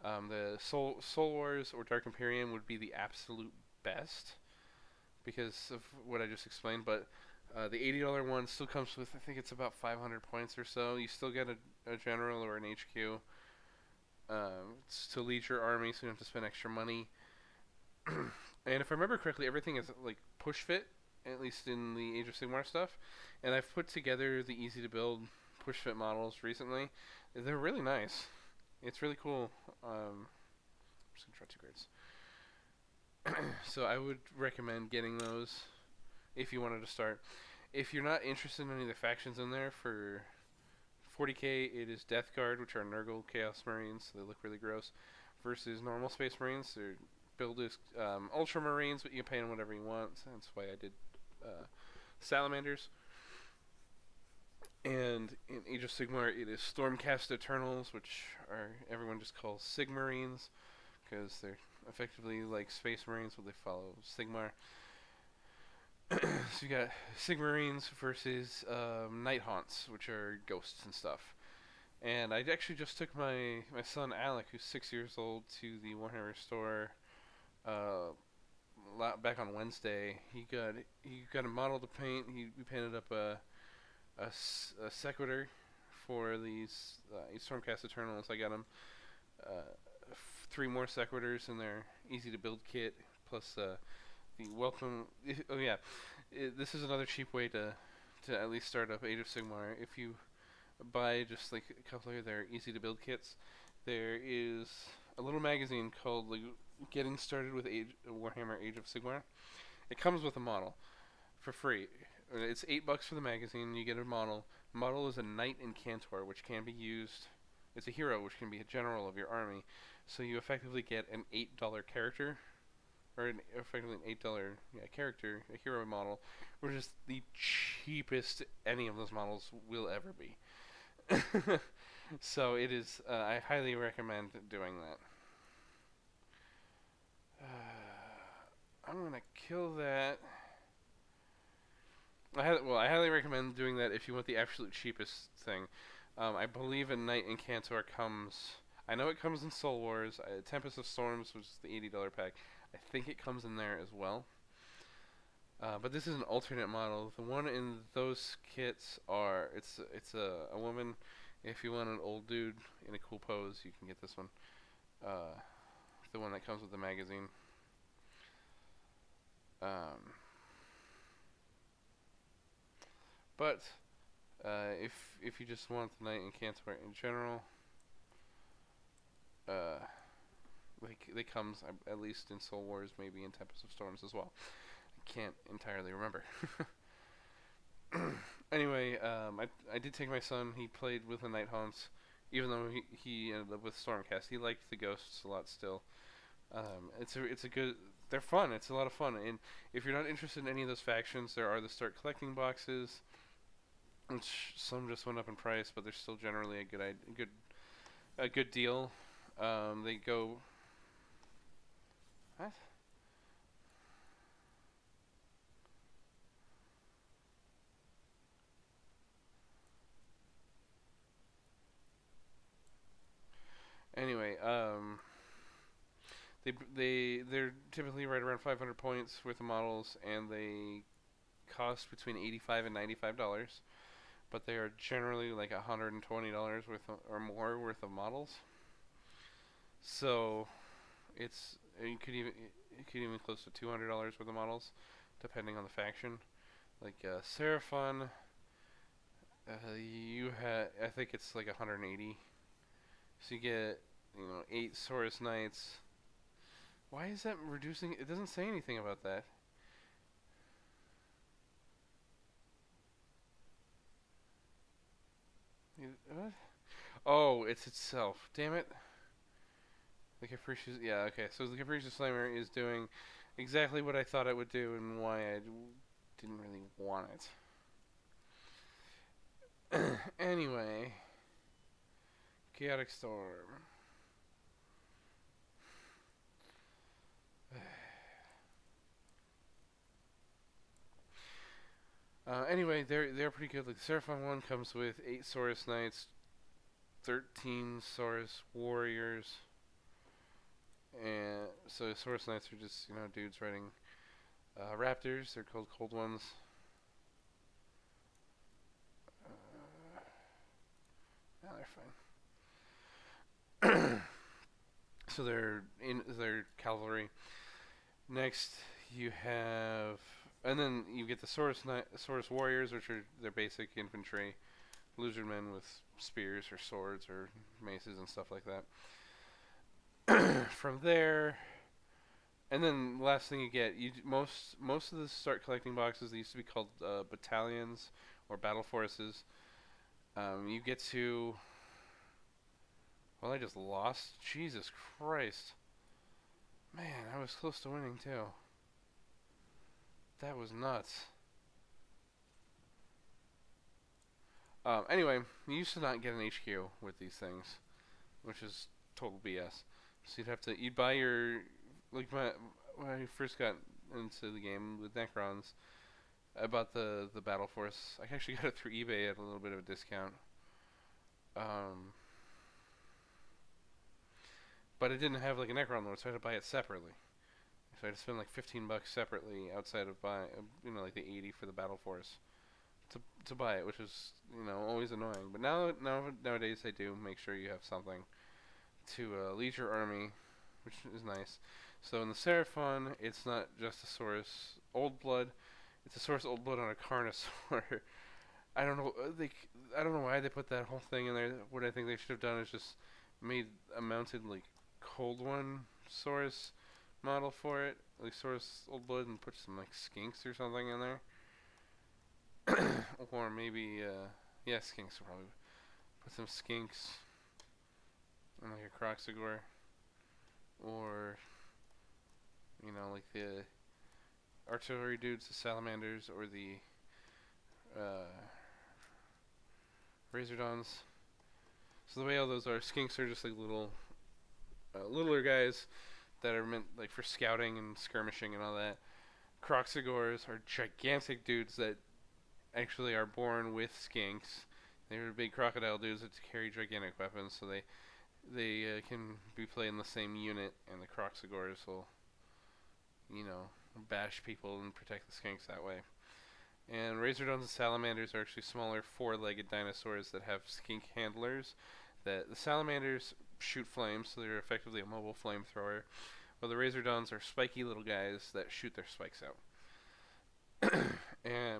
The Soul Wars or Dark Imperium would be the absolute best because of what I just explained, but the $80 one still comes with, I think it's about 500 points or so. You still get a general or an HQ to lead your army, so you don't have to spend extra money. And if I remember correctly, everything is like push fit, at least in the Age of Sigmar stuff. And I've put together the easy to build push fit models recently. They're really nice. It's really cool. I'm just gonna try 2 grades. So I would recommend getting those if you wanted to start. If you're not interested in any of the factions in there, for 40k it is Death Guard, which are Nurgle Chaos Marines, so they look really gross, versus normal Space Marines. They're billed as Ultramarines, but you can paint them whatever you want. So that's why I did Salamanders. And in Age of Sigmar it is Stormcast Eternals, which everyone just calls Sigmarines, because they're effectively like Space Marines, but they follow Sigmar. So you got Sigmarines versus Night Haunts, which are ghosts and stuff. And I actually just took my son Alec, who's 6 years old, to the Warhammer store back on Wednesday. He got a model to paint. We painted up a Sequitur for these Stormcast Eternals. I got him 3 more Sequiturs in their easy to build kit, plus the welcome. Oh yeah, this is another cheap way to at least start up Age of Sigmar. If you buy just like a couple of their easy to build kits, there is a little magazine called like, Getting Started with Warhammer Age of Sigmar. It comes with a model for free. It's $8 for the magazine. You get a model. The model is a Knight Incantor, which can be used. It's a hero, which can be a general of your army. So you effectively get an $8 character or effectively an $8 character, a hero model, which is the cheapest any of those models will ever be. So it is. I highly recommend doing that. I'm gonna kill that. I highly recommend doing that if you want the absolute cheapest thing. I believe a Knight in Cantor comes. I know it comes in Soul Wars. Tempest of Storms, which is the $80 pack. I think it comes in there as well. But this is an alternate model. The one in those kits are it's a woman. If you want an old dude in a cool pose, you can get this one. The one that comes with the magazine. But if you just want the Knight in Cantor in general, they comes at least in Soul Wars, maybe in Tempest of Storms as well. I can't entirely remember. Anyway, I did take my son. He played with the Night Haunts, even though he ended up with Stormcast. He liked the Ghosts a lot still. It's a good. They're fun. It's a lot of fun. And if you're not interested in any of those factions, there are the Start Collecting boxes, which some just went up in price, but they're still generally a good deal. They go. What? Anyway, they're typically right around 500 points worth of models, and they cost between $85 and $95. But they are generally like $120 worth or more worth of models. So it could even close to $200 worth of models, depending on the faction. Like Seraphon, I think it's like 180. So you get 8 Saurus Knights. Why is that reducing? It doesn't say anything about that. What? Oh, it's itself. Damn it. The Capricious. Yeah, okay. So the Capricious Slimer is doing exactly what I thought it would do and why I didn't really want it. Anyway. Chaotic Storm. Anyway, they're pretty good. Like the Seraphon one comes with 8 Saurus Knights, 13 Saurus Warriors, and so Saurus Knights are just dudes riding raptors. They're called Cold Ones. No, they're fine. So they're cavalry. Next, you have. And then you get the Saurus Warriors, which are their basic infantry, lizardmen with spears or swords or maces and stuff like that. From there, and then the last thing you get, most of the Start Collecting boxes, they used to be called battalions or battle forces. You get to. Well, I just lost. Jesus Christ, man, I was close to winning too. That was nuts. Anyway, you used to not get an HQ with these things, which is total BS. So you'd buy your, like when I first got into the game with Necrons, I bought the Battle Force. I actually got it through eBay at a little bit of a discount. But it didn't have like a Necron load, so I had to buy it separately. So I had to spend like $15 separately outside of buying, like the 80 for the Battle Force to buy it, which is always annoying. But nowadays I do make sure you have something to lead your army, which is nice. So in the Seraphon, it's not just a Saurus Old Blood; it's a Saurus Old Blood on a Carnosaur. I don't know. I don't know why they put that whole thing in there. What I think they should have done is just made a mounted like Cold One Saurus model for it, like Saurus Old Blood, and put some like skinks or something in there. Or maybe skinks probably. Put some skinks and like a Croxagore, or You know, like the artillery dudes, the salamanders, or the uh, razordons. So the way all those are, skinks are just like little, littler guys that are meant like for scouting and skirmishing and all that. Croxigors are gigantic dudes that actually are born with skinks. They're big crocodile dudes that carry gigantic weapons, so they can be played in the same unit, and the Croxigors will, you know, bash people and protect the skinks that way. And Razordons and Salamanders are actually smaller, four-legged dinosaurs that have skink handlers. That the Salamanders shoot flames, so they're effectively a mobile flamethrower, while the Razordons are spiky little guys that shoot their spikes out.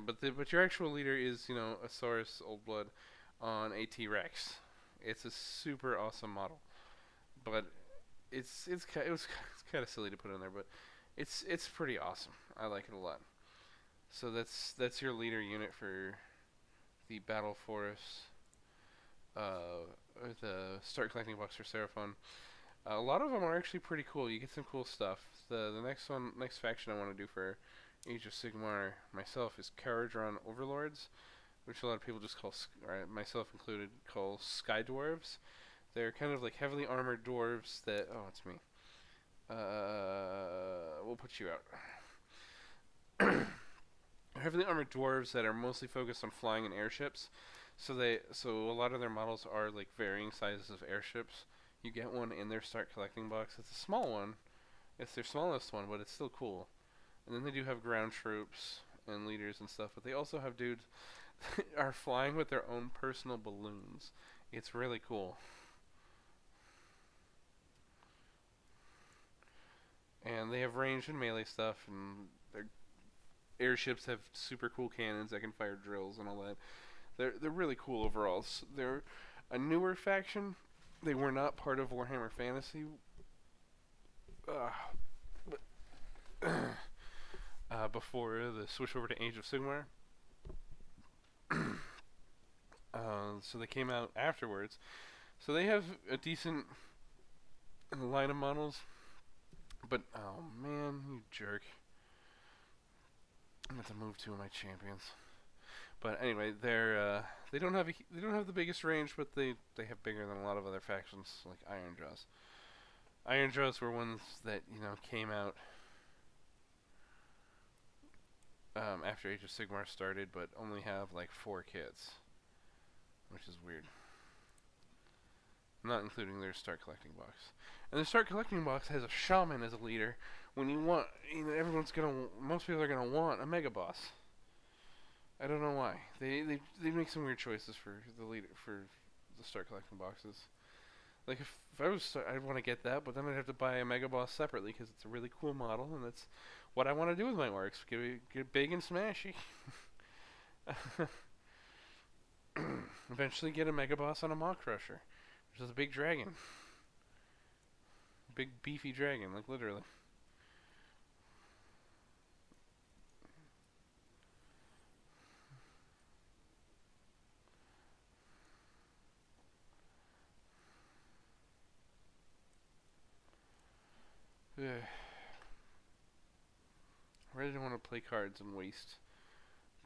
But your actual leader is, you know, a Saurus Old Blood on a T-Rex. It's a super awesome model, but it was kind of silly to put in there, but it's pretty awesome. I like it a lot. So that's your leader unit for the Battle Force, or the Start Collecting Box for Seraphon. A lot of them are actually pretty cool. You get some cool stuff. The next faction I want to do for Age of Sigmar myself is Caradron Overlords, which a lot of people just call, myself included, call Sky Dwarves. They're kind of like heavily armored dwarves that, oh, it's me. We'll put you out. Heavily armored dwarves that are mostly focused on flying in airships. So a lot of their models are like varying sizes of airships. You get one in their Start Collecting Box. It's a small one. It's their smallest one, but it's still cool. And then they do have ground troops and leaders and stuff, but they also have dudes that are flying with their own personal balloons. It's really cool. And they have range and melee stuff, and their airships have super cool cannons that can fire drills and all that. They're really cool overall. They're a newer faction. They were not part of Warhammer Fantasy. Before the switch over to Age of Sigmar. So they came out afterwards. So they have a decent line of models. But, oh man, you jerk. I'm going to move two of my champions. But anyway, they don't have the biggest range, but they have bigger than a lot of other factions like Ironjaws. Ironjaws were ones that, you know, came out after Age of Sigmar started, but only have like 4 kits, which is weird. Not including their Start Collecting Box. And the Start Collecting Box has a shaman as a leader. When you want, you know, most people are gonna want a Mega Boss. I don't know why. They make some weird choices for the leader for the Start Collecting Boxes. Like if I was, I'd want to get that, but then I'd have to buy a Mega Boss separately because it's a really cool model, and that's what I want to do with my orcs. Get big and smashy. Eventually get a Mega Boss on a Maw Crusher, which is a big dragon. Big beefy dragon, like literally. I really don't want to play cards and waste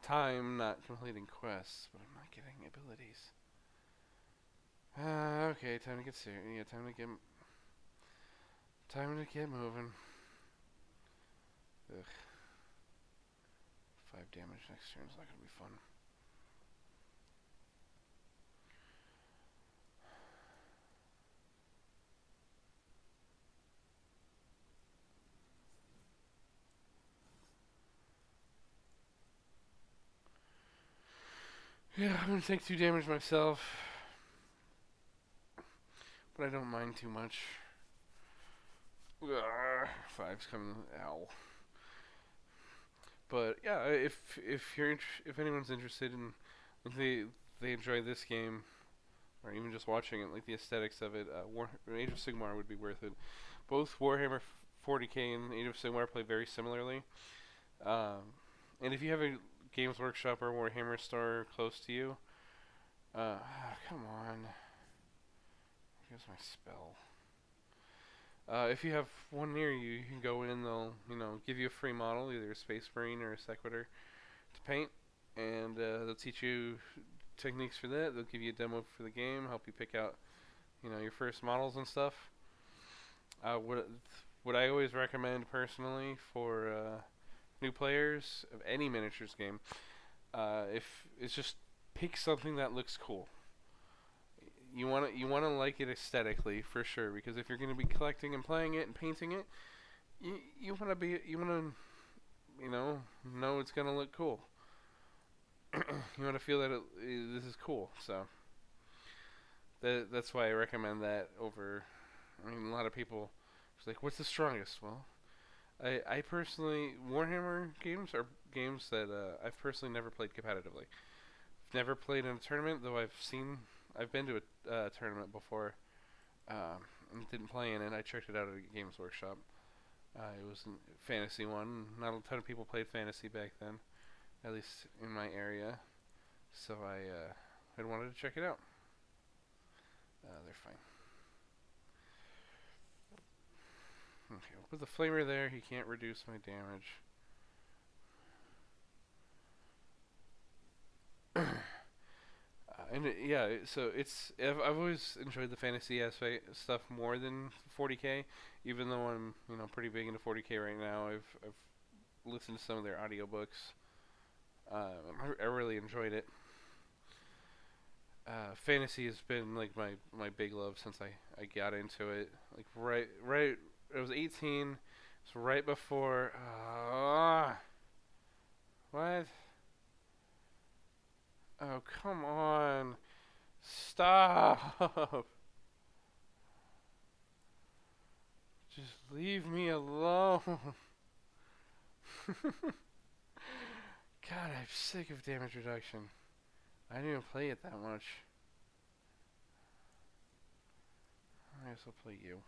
time not completing quests, but I'm not getting abilities. Okay, time to get serious. Yeah, time to get moving. Ugh. 5 damage next turn is not gonna be fun. Yeah, I'm gonna take 2 damage myself, but I don't mind too much. Ugh, 5's coming. Ow. But yeah, if anyone's interested in, if they enjoy this game, or even just watching it, like the aesthetics of it, Age of Sigmar would be worth it. Both Warhammer 40k and Age of Sigmar play very similarly. And if you have a Games Workshop or Warhammer store close to you, come on. Here's my spell. If you have one near you, you can go in. They'll give you a free model, either a Space Marine or a Sequitur, to paint, and they'll teach you techniques for that. They'll give you a demo for the game, help you pick out your first models and stuff. What I always recommend personally for new players of any miniatures game, if it's just pick something that looks cool. You wanna like it aesthetically for sure, because if you're gonna be collecting and playing it and painting it, you wanna know it's gonna look cool. You wanna feel that this is cool. So that's why I recommend that over. I mean, a lot of people are like, "What's the strongest?" Well, I personally, Warhammer games are games that I've personally never played competitively. Never played in a tournament, though I've been to a tournament before, and didn't play in it. I checked it out at a Games Workshop. It was a fantasy one. Not a ton of people played fantasy back then, at least in my area. So I wanted to check it out. They're fine. Okay, I'll put the flamer there. He can't reduce my damage. Yeah, so I've always enjoyed the fantasy aspect stuff more than 40k, even though I'm pretty big into 40k right now. I've listened to some of their audiobooks. I really enjoyed it. Fantasy has been like my big love since I got into it. Like right I was 18, so right before what? Oh, come on. Stop. Just leave me alone. God, I'm sick of damage reduction. I didn't even play it that much. I guess I'll play you.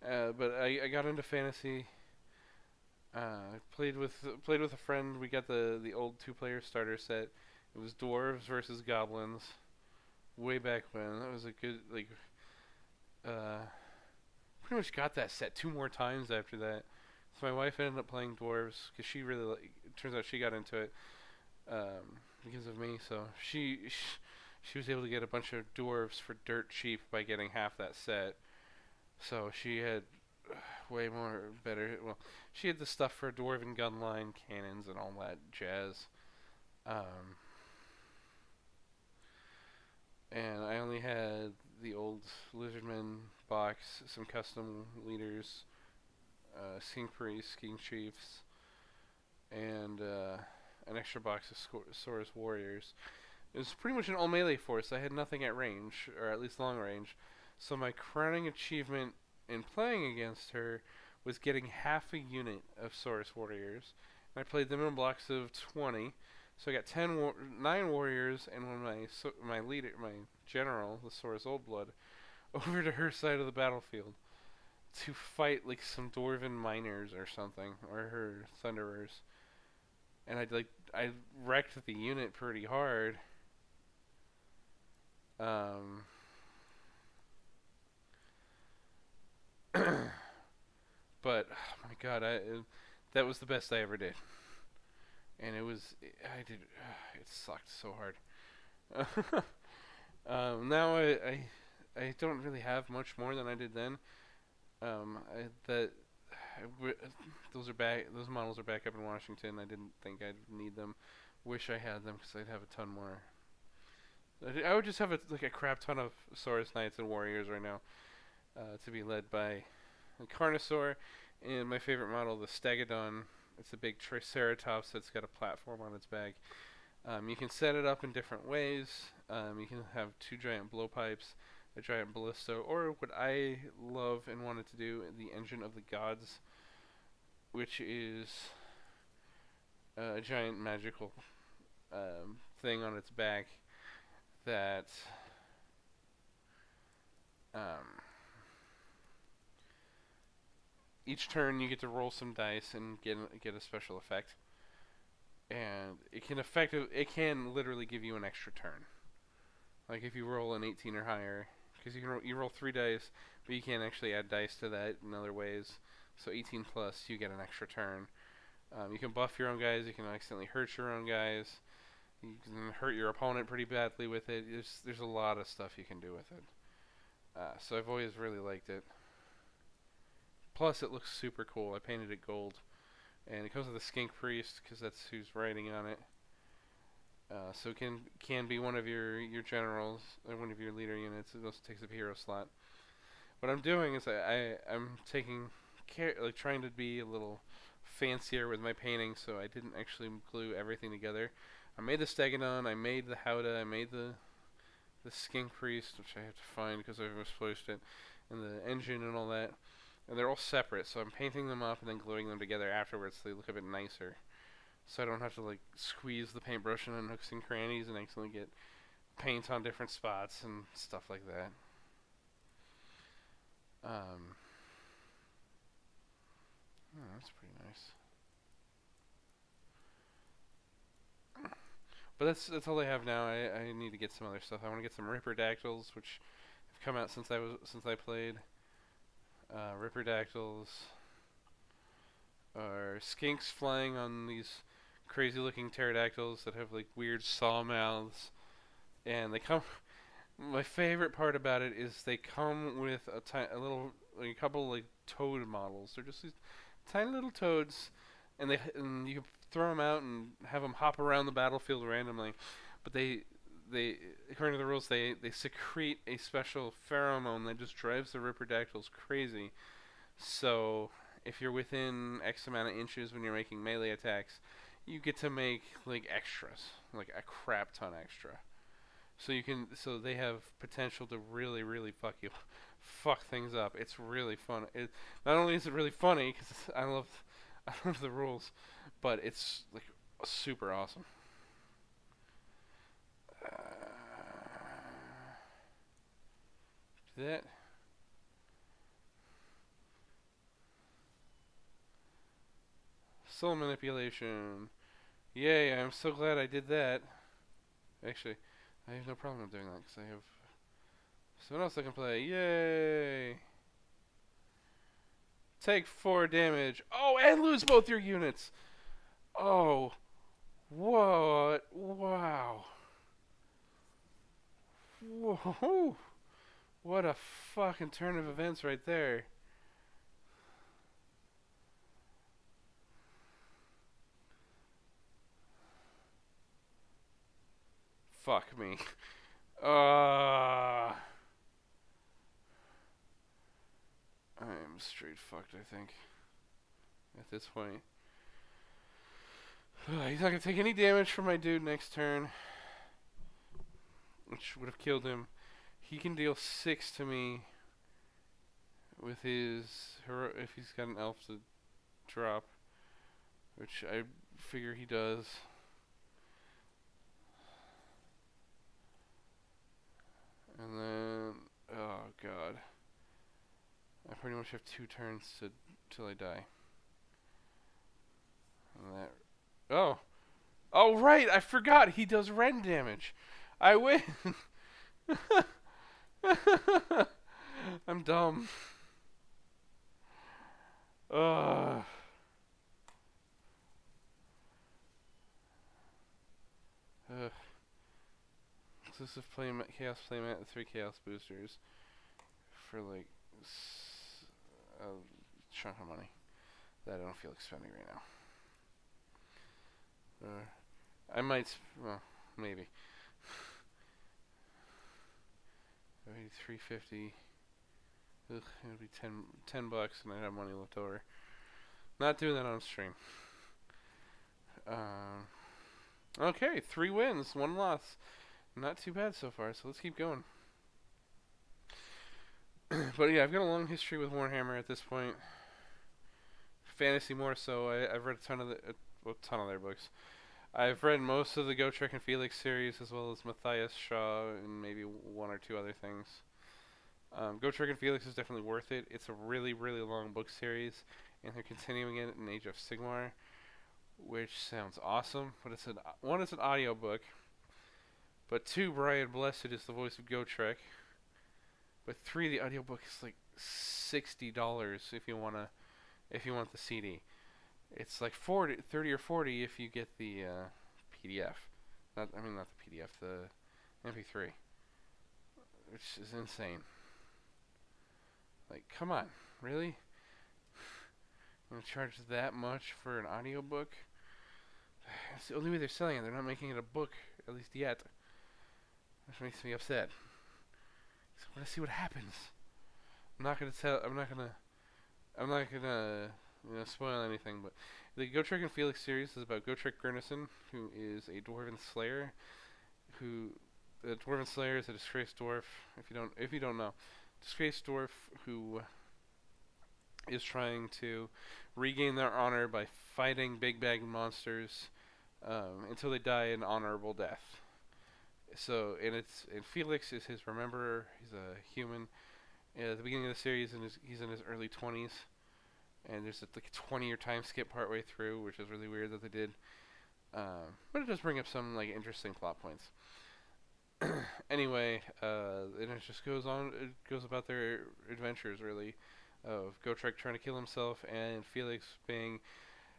But I got into fantasy. Played with a friend. We got the old 2-player starter set. It was dwarves versus goblins. Way back when. That was a good pretty much got that set 2 more times after that. So my wife ended up playing dwarves because she really it turns out she got into it because of me. So she was able to get a bunch of dwarves for dirt cheap by getting half that set. So she had way more better. Well, she had the stuff for dwarven gun line, cannons, and all that jazz. And I only had the old Lizardman box, some custom leaders, King Priests, King Chiefs, and an extra box of Saurus Warriors. It was pretty much an all melee force. I had nothing at range, or at least long range. So my crowning achievement in playing against her was getting half a unit of Saurus Warriors. And I played them in blocks of 20. So I got 9 warriors, and when my leader, my general, the Saurus Oldblood, over to her side of the battlefield to fight like some dwarven miners or something, or her thunderers. And I wrecked the unit pretty hard. But oh my god, that was the best I ever did. And it sucked so hard. Now I don't really have much more than I did then. Those models are back up in Washington. I didn't think I'd need them. Wish I had them because I'd have a ton more. I would just have a crap ton of Saurus Knights and Warriors right now, to be led by a Carnosaur, and my favorite model, the Stegodon. It's a big Triceratops that's got a platform on its back. You can set it up in different ways. You can have 2 giant blowpipes, a giant ballista, or what I love and wanted to do, the Engine of the Gods, which is a giant magical thing on its back that each turn you get to roll some dice and get a special effect, and it can literally give you an extra turn. Like if you roll an 18 or higher, because you roll 3 dice, but you can actually add dice to that in other ways. So 18 plus, you get an extra turn. You can buff your own guys. You can accidentally hurt your own guys. You can hurt your opponent pretty badly with it. There's a lot of stuff you can do with it. So I've always really liked it. Plus, it looks super cool. I painted it gold. And it comes with a Skink Priest, because that's who's riding on it. So it can be one of your generals, or one of your leader units. It also takes up a hero slot. What I'm doing is I'm taking care, like trying to be a little fancier with my painting, so I didn't actually glue everything together. I made the Stegodon, I made the Howdah, I made the Skink Priest, which I have to find because I've misplaced it, and the engine and all that. And they're all separate, so I'm painting them up and then gluing them together afterwards so they look a bit nicer. So I don't have to like squeeze the paintbrush in nooks and crannies and accidentally get paint on different spots and stuff like that. Oh, that's pretty nice. But that's all I have now. I need to get some other stuff. I want to get some Ripperdactyls, which have come out since I played. Ripperdactyls are skinks flying on these crazy looking pterodactyls that have like weird saw mouths, and they come. My favorite part about it is they come with a little, like a couple like toad models. They're just these tiny little toads, and you can throw them out and have them hop around the battlefield randomly. But they according to the rules, they secrete a special pheromone that just drives the Ripperdactyls crazy. So if you're within X amount of inches when you're making melee attacks, you get to make like extras, like a crap ton extra. So they have potential to really fuck things up. It's really fun. Not only is it really funny because I love the rules, but it's like super awesome. That soul manipulation. Yay! I'm so glad I did that. Actually, I have no problem doing that because I have someone else I can play. Yay! Take 4 damage. Oh, and lose both your units. Oh, what? Wow. Whoa. What a fucking turn of events right there. Fuck me. I'm straight fucked, I think. At this point. He's not gonna take any damage from my dude next turn, which would have killed him. He can deal 6 to me with his if he's got an elf to drop, which I figure he does. And then, oh god, I pretty much have 2 turns till I die. And that, oh right, I forgot he does rend damage. I win. I'm dumb. Exclusive Chaos playmat and 3 Chaos boosters for like a chunk of money that I don't feel like spending right now. I might, well, maybe. 350. Ugh, it would be 10 bucks, and I'd have money left over. Not doing that on stream. Okay, 3 wins, 1 loss. Not too bad so far, so let's keep going. But yeah, I've got a long history with Warhammer at this point. Fantasy more so. I've read a ton of their books. I've read most of the Gotrek and Felix series, as well as Matthias Shaw and maybe 1 or 2 other things. Gotrek and Felix is definitely worth it. It's a really long book series, and they're continuing it in Age of Sigmar, which sounds awesome. But it's one, it's an audiobook, but 2, Brian Blessed is the voice of Gotrek. But 3, the audiobook is like $60 if you want the CD. It's like 30 or 40 if you get the PDF. Not the PDF, the MP3, which is insane. Like, come on, really? I'm gonna charge that much for an audiobook? It's the only way they're selling it. They're not making it a book, at least yet. Which makes me upset. So I want to see what happens. I'm not gonna spoil anything, but the Gotrek and Felix series is about Gotrek Gurnison, who is a dwarven slayer. The dwarven slayer is a disgraced dwarf. If you don't know, disgraced dwarf who is trying to regain their honor by fighting big bag monsters until they die an honorable death. So, and Felix is his rememberer. He's a human. At the beginning of the series, he's in his early 20s, and there's like a 20-year time skip partway through, which is really weird that they did. But it does bring up some like interesting plot points. Anyway, and it just goes on. It goes about their adventures, really, of Gotrek trying to kill himself and Felix being,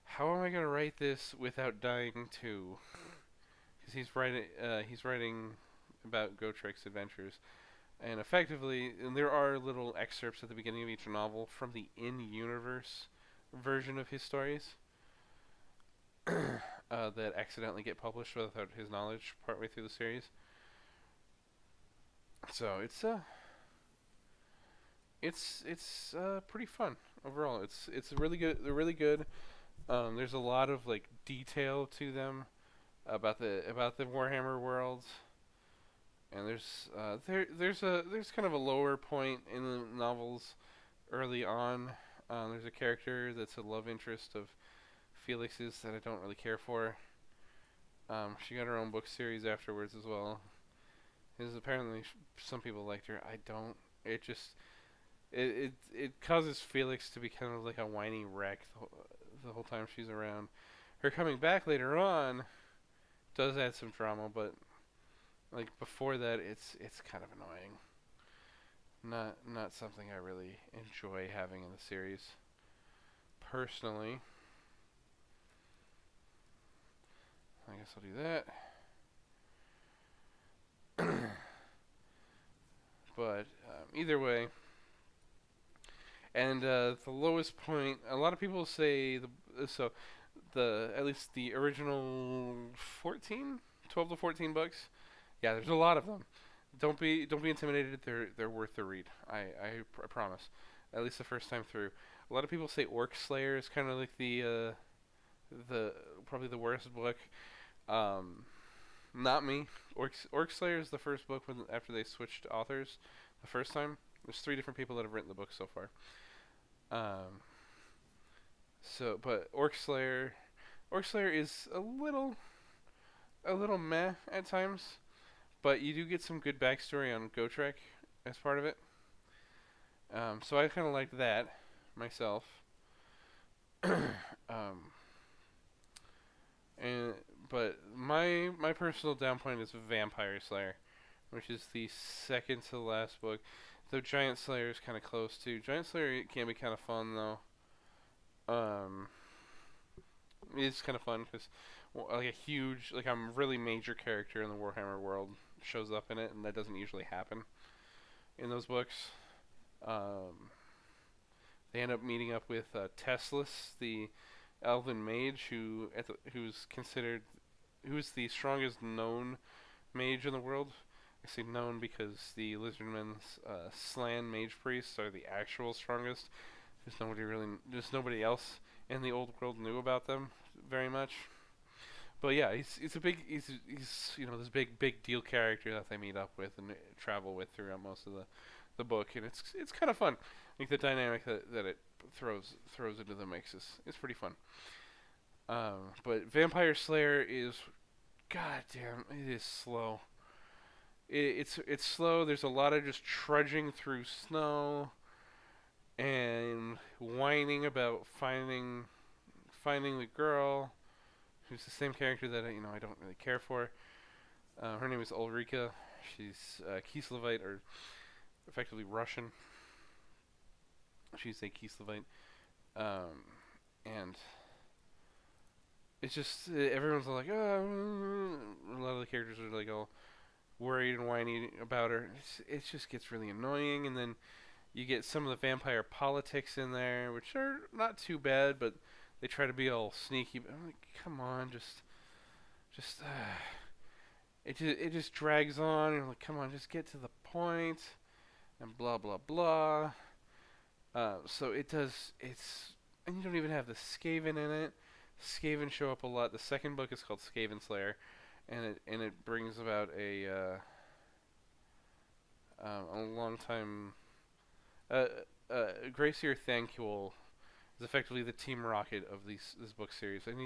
how am I going to write this without dying too? Because he's writing about Gotrek's adventures, and effectively, and there are little excerpts at the beginning of each novel from the in-universe version of his stories that accidentally get published without his knowledge partway through the series. So it's pretty fun overall. It's really good. They're really good. There's a lot of like detail to them about the Warhammer world, and there's kind of a lower point in the novels early on. There's a character that's a love interest of Felix's that I don't really care for. She got her own book series afterwards as well. Because apparently some people liked her. I don't. It just it causes Felix to be kind of like a whiny wreck the whole time she's around. Her coming back later on does add some drama, but like before that, it's kind of annoying. Not something I really enjoy having in the series. Personally, I guess I'll do that. But either way, and the lowest point, a lot of people say at least the original 12 to 14 books. Yeah, there's a lot of them. Don't be intimidated. They're worth the read. I promise. At least the first time through. A lot of people say Orc Slayer is kind of like the probably the worst book. Not me. Orc Slayer is the first book after they switched authors the first time. There's 3 different people that have written the book so far. But Orc Slayer is a little meh at times, but you do get some good backstory on Gotrek as part of it. So I kind of liked that myself. But my personal down point is Vampire Slayer, which is the second to the last book. Though Giant Slayer is kind of close too. Giant Slayer can be kind of fun though. It's kind of fun because like a really major character in the Warhammer world shows up in it, and that doesn't usually happen in those books. They end up meeting up with Teslas, the elven mage who's the strongest known mage in the world. I say known because the Lizardmen's Slan mage priests are the actual strongest. Just nobody else in the old world knew about them very much. But yeah, he's this big deal character that they meet up with and travel with throughout most of the book, and it's kind of fun. I think the dynamic that it throws into the mix is pretty fun. But Vampire Slayer is, goddamn, it is slow. It's slow. There's a lot of just trudging through snow and whining about finding the girl, who's the same character that I don't really care for. Her name is Ulrika. She's Kislevite, or effectively Russian. she's a Kislevite. And it's just everyone's like, oh, a lot of the characters are like all worried and whiny about her. It just gets really annoying, and then you get some of the vampire politics in there, which are not too bad, but they try to be all sneaky. But I'm like, come on, just it just drags on. And you're like, come on, just get to the point, and blah blah blah. So it does. And you don't even have the Skaven in it. Skaven show up a lot. The second book is called Skaven Slayer, and it brings about a long time. Gracier Thanquol is effectively the Team Rocket of this book series, and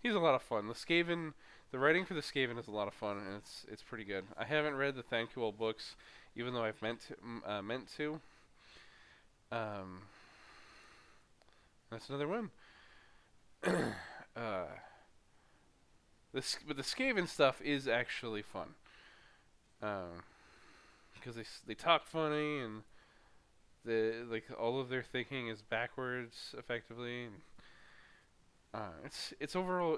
he's a lot of fun. The writing for the Skaven is a lot of fun, and it's pretty good. I haven't read the Thanquol books, even though I've meant to. That's another one. But the Skaven stuff is actually fun, because they talk funny, and all of their thinking is backwards effectively. And, it's overall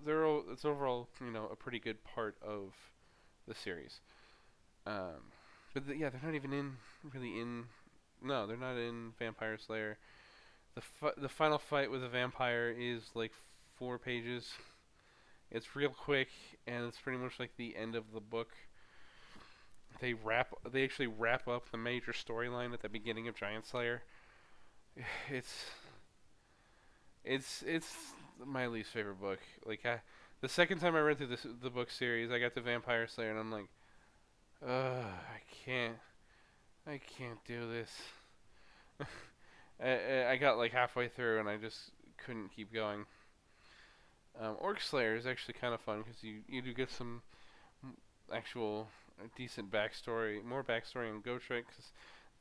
a pretty good part of the series. But yeah, they're not even really in. No, they're not in Vampire Slayer. The final fight with a vampire is like 4 pages. It's real quick, and it's pretty much like the end of the book. They actually wrap up the major storyline at the beginning of Giant Slayer. It's my least favorite book. Like the second time I read through the book series, I got to Vampire Slayer, and I'm like, I can't do this. I got like halfway through, and I just couldn't keep going. Orc Slayer is actually kind of fun because you do get some actual decent backstory, more backstory on Gotrek, because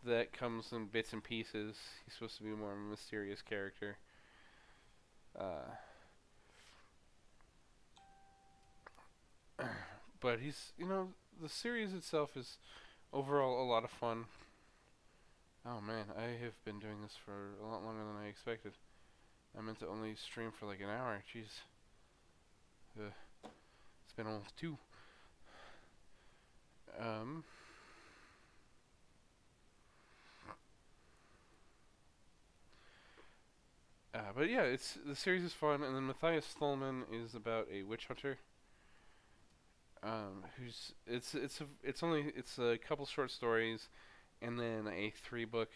that comes in bits and pieces. He's supposed to be more of a mysterious character. But the series itself is overall a lot of fun. Oh man, I have been doing this for a lot longer than I expected. I meant to only stream for like an hour. Jeez. It's been almost 2. But yeah, the series is fun, and then Matthias Stallman is about a witch hunter. It's a couple short stories, and then a 3-book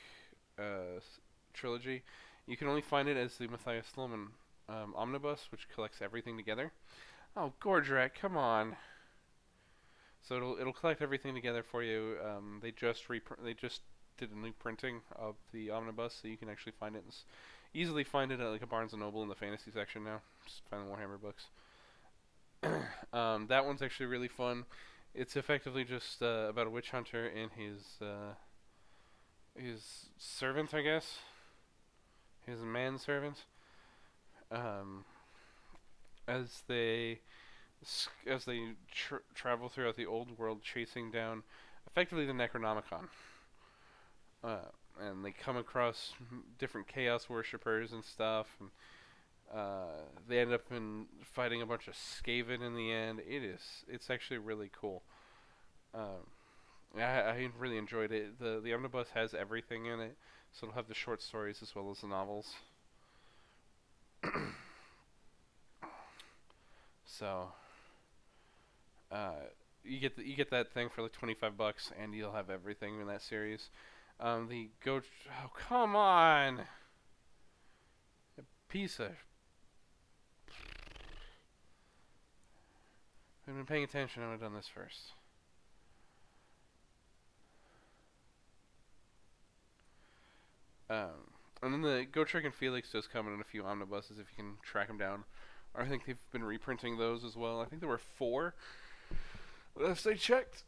trilogy. You can only find it as the Matthias Stallman omnibus, which collects everything together. Oh, Gordrak, come on! So it'll collect everything together for you. They just did a new printing of the omnibus, so you can actually find it easily find it at like a Barnes and Noble in the fantasy section now. Just find the Warhammer books. That one's actually really fun. It's effectively just about a witch hunter and his servant, I guess. His manservant. As they travel throughout the old world, chasing down effectively the Necronomicon. And they come across different chaos worshippers and stuff, and they end up fighting a bunch of Skaven in the end. It's actually really cool. I really enjoyed it. The omnibus has everything in it, so it'll have the short stories as well as the novels. So you get that thing for like $25, and you'll have everything in that series. Oh, come on! A piece of... If I'd been paying attention, I would have done this first. And then the Gotrek and Felix does come in a few omnibuses if you can track them down. I think they've been reprinting those as well. I think there were 4 last I checked.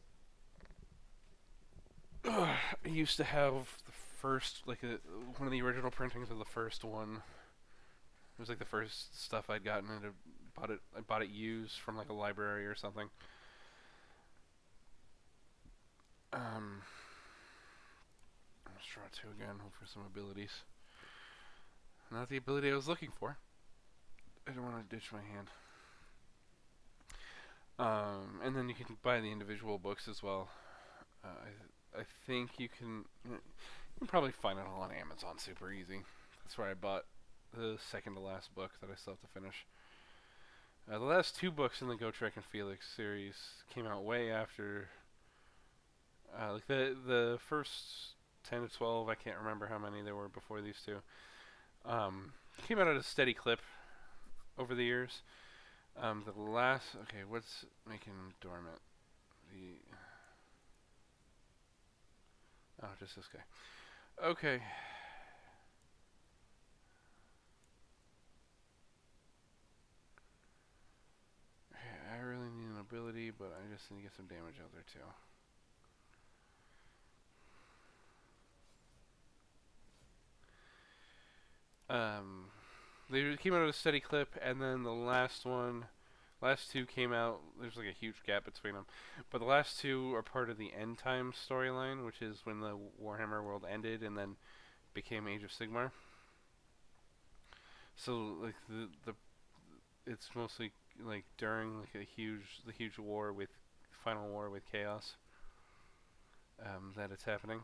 I used to have the first, one of the original printings of the first one. It was like the first stuff I'd gotten, and I bought it used from like a library or something. Let's draw 2 again, hope for some abilities. Not the ability I was looking for. I don't want to ditch my hand. And then you can buy the individual books as well. I think you can probably find it all on Amazon super easy. That's where I bought the second to last book that I still have to finish. The last 2 books in the Gotrek and Felix series came out way after. Like the first 10 to 12, I can't remember how many there were before these 2. Came out at a steady clip over the years. The last, okay, what's making them dormant? Oh, just this guy. Okay. I really need an ability, but I just need to get some damage out there too. They came out at a steady clip, and then the last 2 came out. There's like a huge gap between them, but the last 2 are part of the End Time storyline, which is when the Warhammer world ended and then became Age of Sigmar. So like it's mostly like during like the huge war with final war with Chaos that it's happening.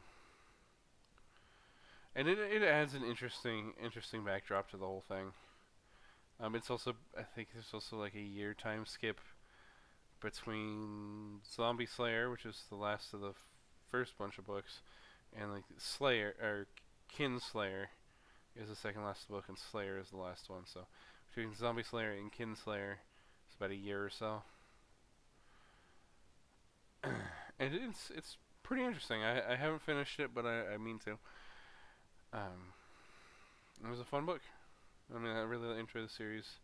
And it adds an interesting backdrop to the whole thing. It's also, I think there's also like a year time skip between Zombie Slayer, which is the last of the first bunch of books, and like Slayer or Kinslayer is the second last book, and Slayer is the last one. So between Zombie Slayer and Kinslayer, it's about a year or so. And it's pretty interesting. I haven't finished it, but I mean to. It was a fun book. I mean, I really enjoyed the series.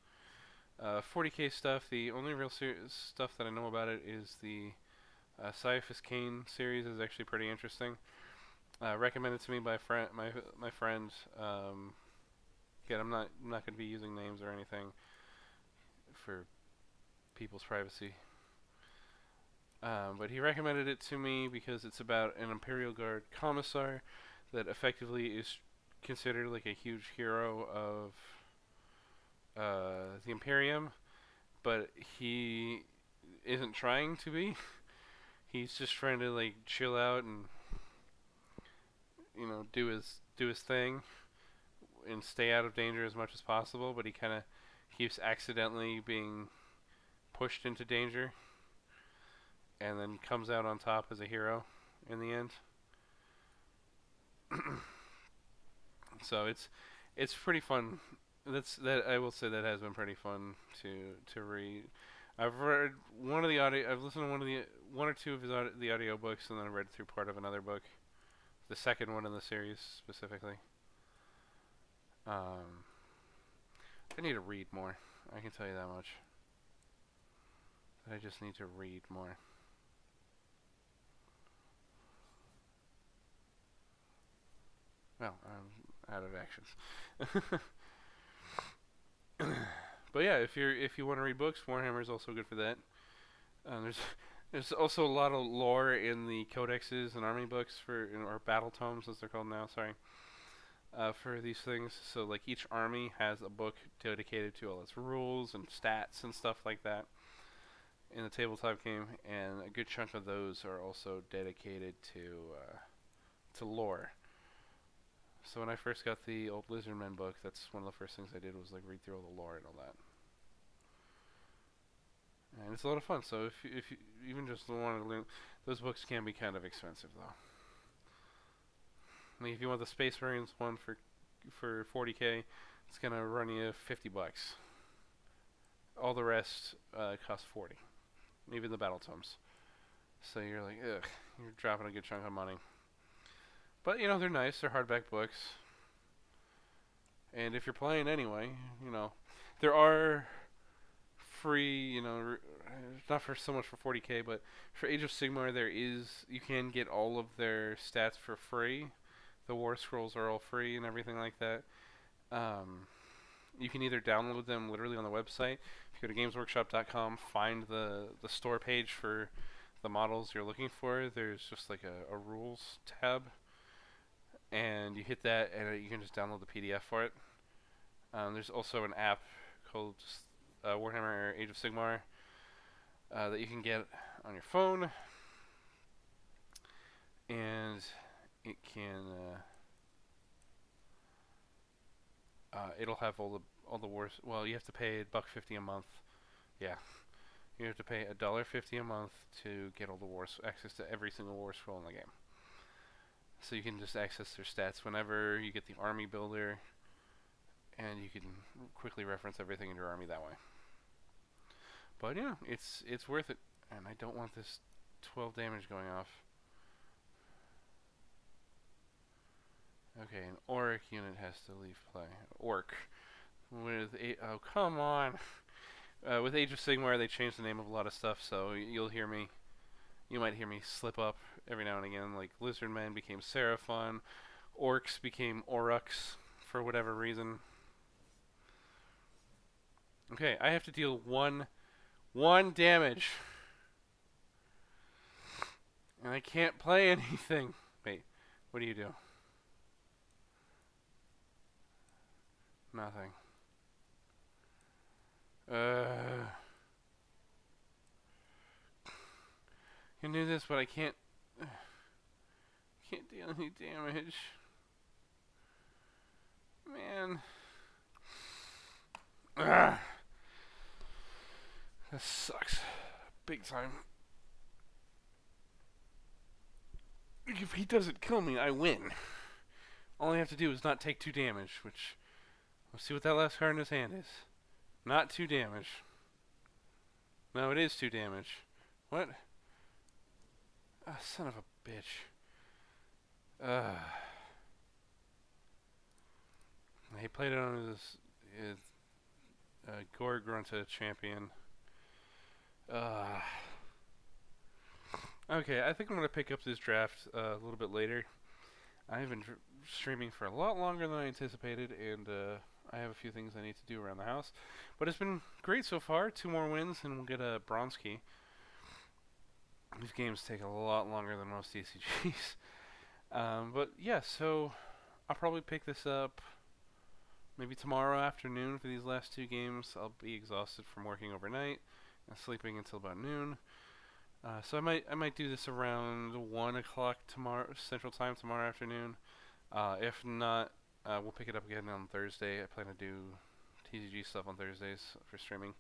40k stuff. The only real stuff that I know about it is the Cyphus Kane series is actually pretty interesting. Recommended to me by my friend. Again, I'm not going to be using names or anything for people's privacy. But he recommended it to me because it's about an Imperial Guard commissar that effectively is considered like a huge hero of the Imperium, but he isn't trying to be. He's just trying to like chill out and do his thing and stay out of danger as much as possible, but he kind of keeps accidentally being pushed into danger and then comes out on top as a hero in the end. So it's pretty fun. I will say that has been pretty fun to read. I've read one of the audio. I've listened to one or two of the audiobooks, and then I read through part of another book, the second one in the series specifically. I need to read more. I can tell you that much. I just need to read more. Well, I'm out of actions. But yeah, if you want to read books, Warhammer is also good for that. There's also a lot of lore in the codexes and army books or battle tomes as they're called now. Sorry. For these things, so like each army has a book dedicated to all its rules and stats and stuff like that in the tabletop game, and a good chunk of those are also dedicated to lore. So when I first got the old Lizardmen book, that's one of the first things I did was like read through all the lore and all that. And it's a lot of fun. So if you even just want to learn, those books can be kind of expensive though. Like if you want the Space Marines one for 40k, it's gonna run you $50. All the rest costs 40, even the battle tomes. So you're like, ugh, you're dropping a good chunk of money. But they're nice. They're hardback books. And if you're playing anyway, there are free, not for so much for 40k, but for Age of Sigmar you can get all of their stats for free. The War Scrolls are all free and everything like that. You can either download them literally on the website. If you go to gamesworkshop.com, find the store page for the models you're looking for. There's just like a rules tab. and you hit that, and you can just download the PDF for it. There's also an app called Warhammer Age of Sigmar that you can get on your phone, and it can it'll have all the wars. Well, you have to pay $1.50 a month. Yeah, you have to pay $1.50 a month to get all the wars, access to every single war scroll in the game. So you can just access their stats whenever you get the army builder, and you can quickly reference everything in your army that way. But yeah, it's worth it, and I don't want this 12 damage going off. Okay, an Orc unit has to leave play. Orc. With oh, come on. With Age of Sigmar, they changed the name of a lot of stuff, so you might hear me slip up every now and again. Like Lizardmen became Seraphon, Orcs became Aurochs for whatever reason. Okay, I have to deal one damage, and I can't play anything. Wait, what do you do? Nothing. Can do this, but I can't deal any damage. Man. This sucks. Big time. If he doesn't kill me, I win. All I have to do is not take 2 damage, which... Let's see what that last card in his hand is. Not 2 damage. No, it is 2 damage. What? Ah, son of a bitch. He played it on his AoS champion. Okay, I think I'm going to pick up this draft a little bit later. I've been streaming for a lot longer than I anticipated, and I have a few things I need to do around the house. But it's been great so far. 2 more wins, and we'll get a bronze key. These games take a lot longer than most TCGs. But yeah, so I'll probably pick this up maybe tomorrow afternoon for these last 2 games. I'll be exhausted from working overnight and sleeping until about noon. So I might do this around 1 o'clock tomorrow Central Time tomorrow afternoon. If not, we'll pick it up again on Thursday. I plan to do TCG stuff on Thursdays for streaming.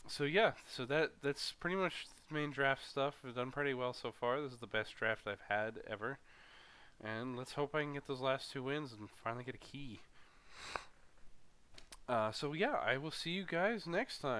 So yeah, so that's pretty much the main draft stuff. We've done pretty well so far. This is the best draft I've had ever. And let's hope I can get those last 2 wins and finally get a key. So yeah, I will see you guys next time.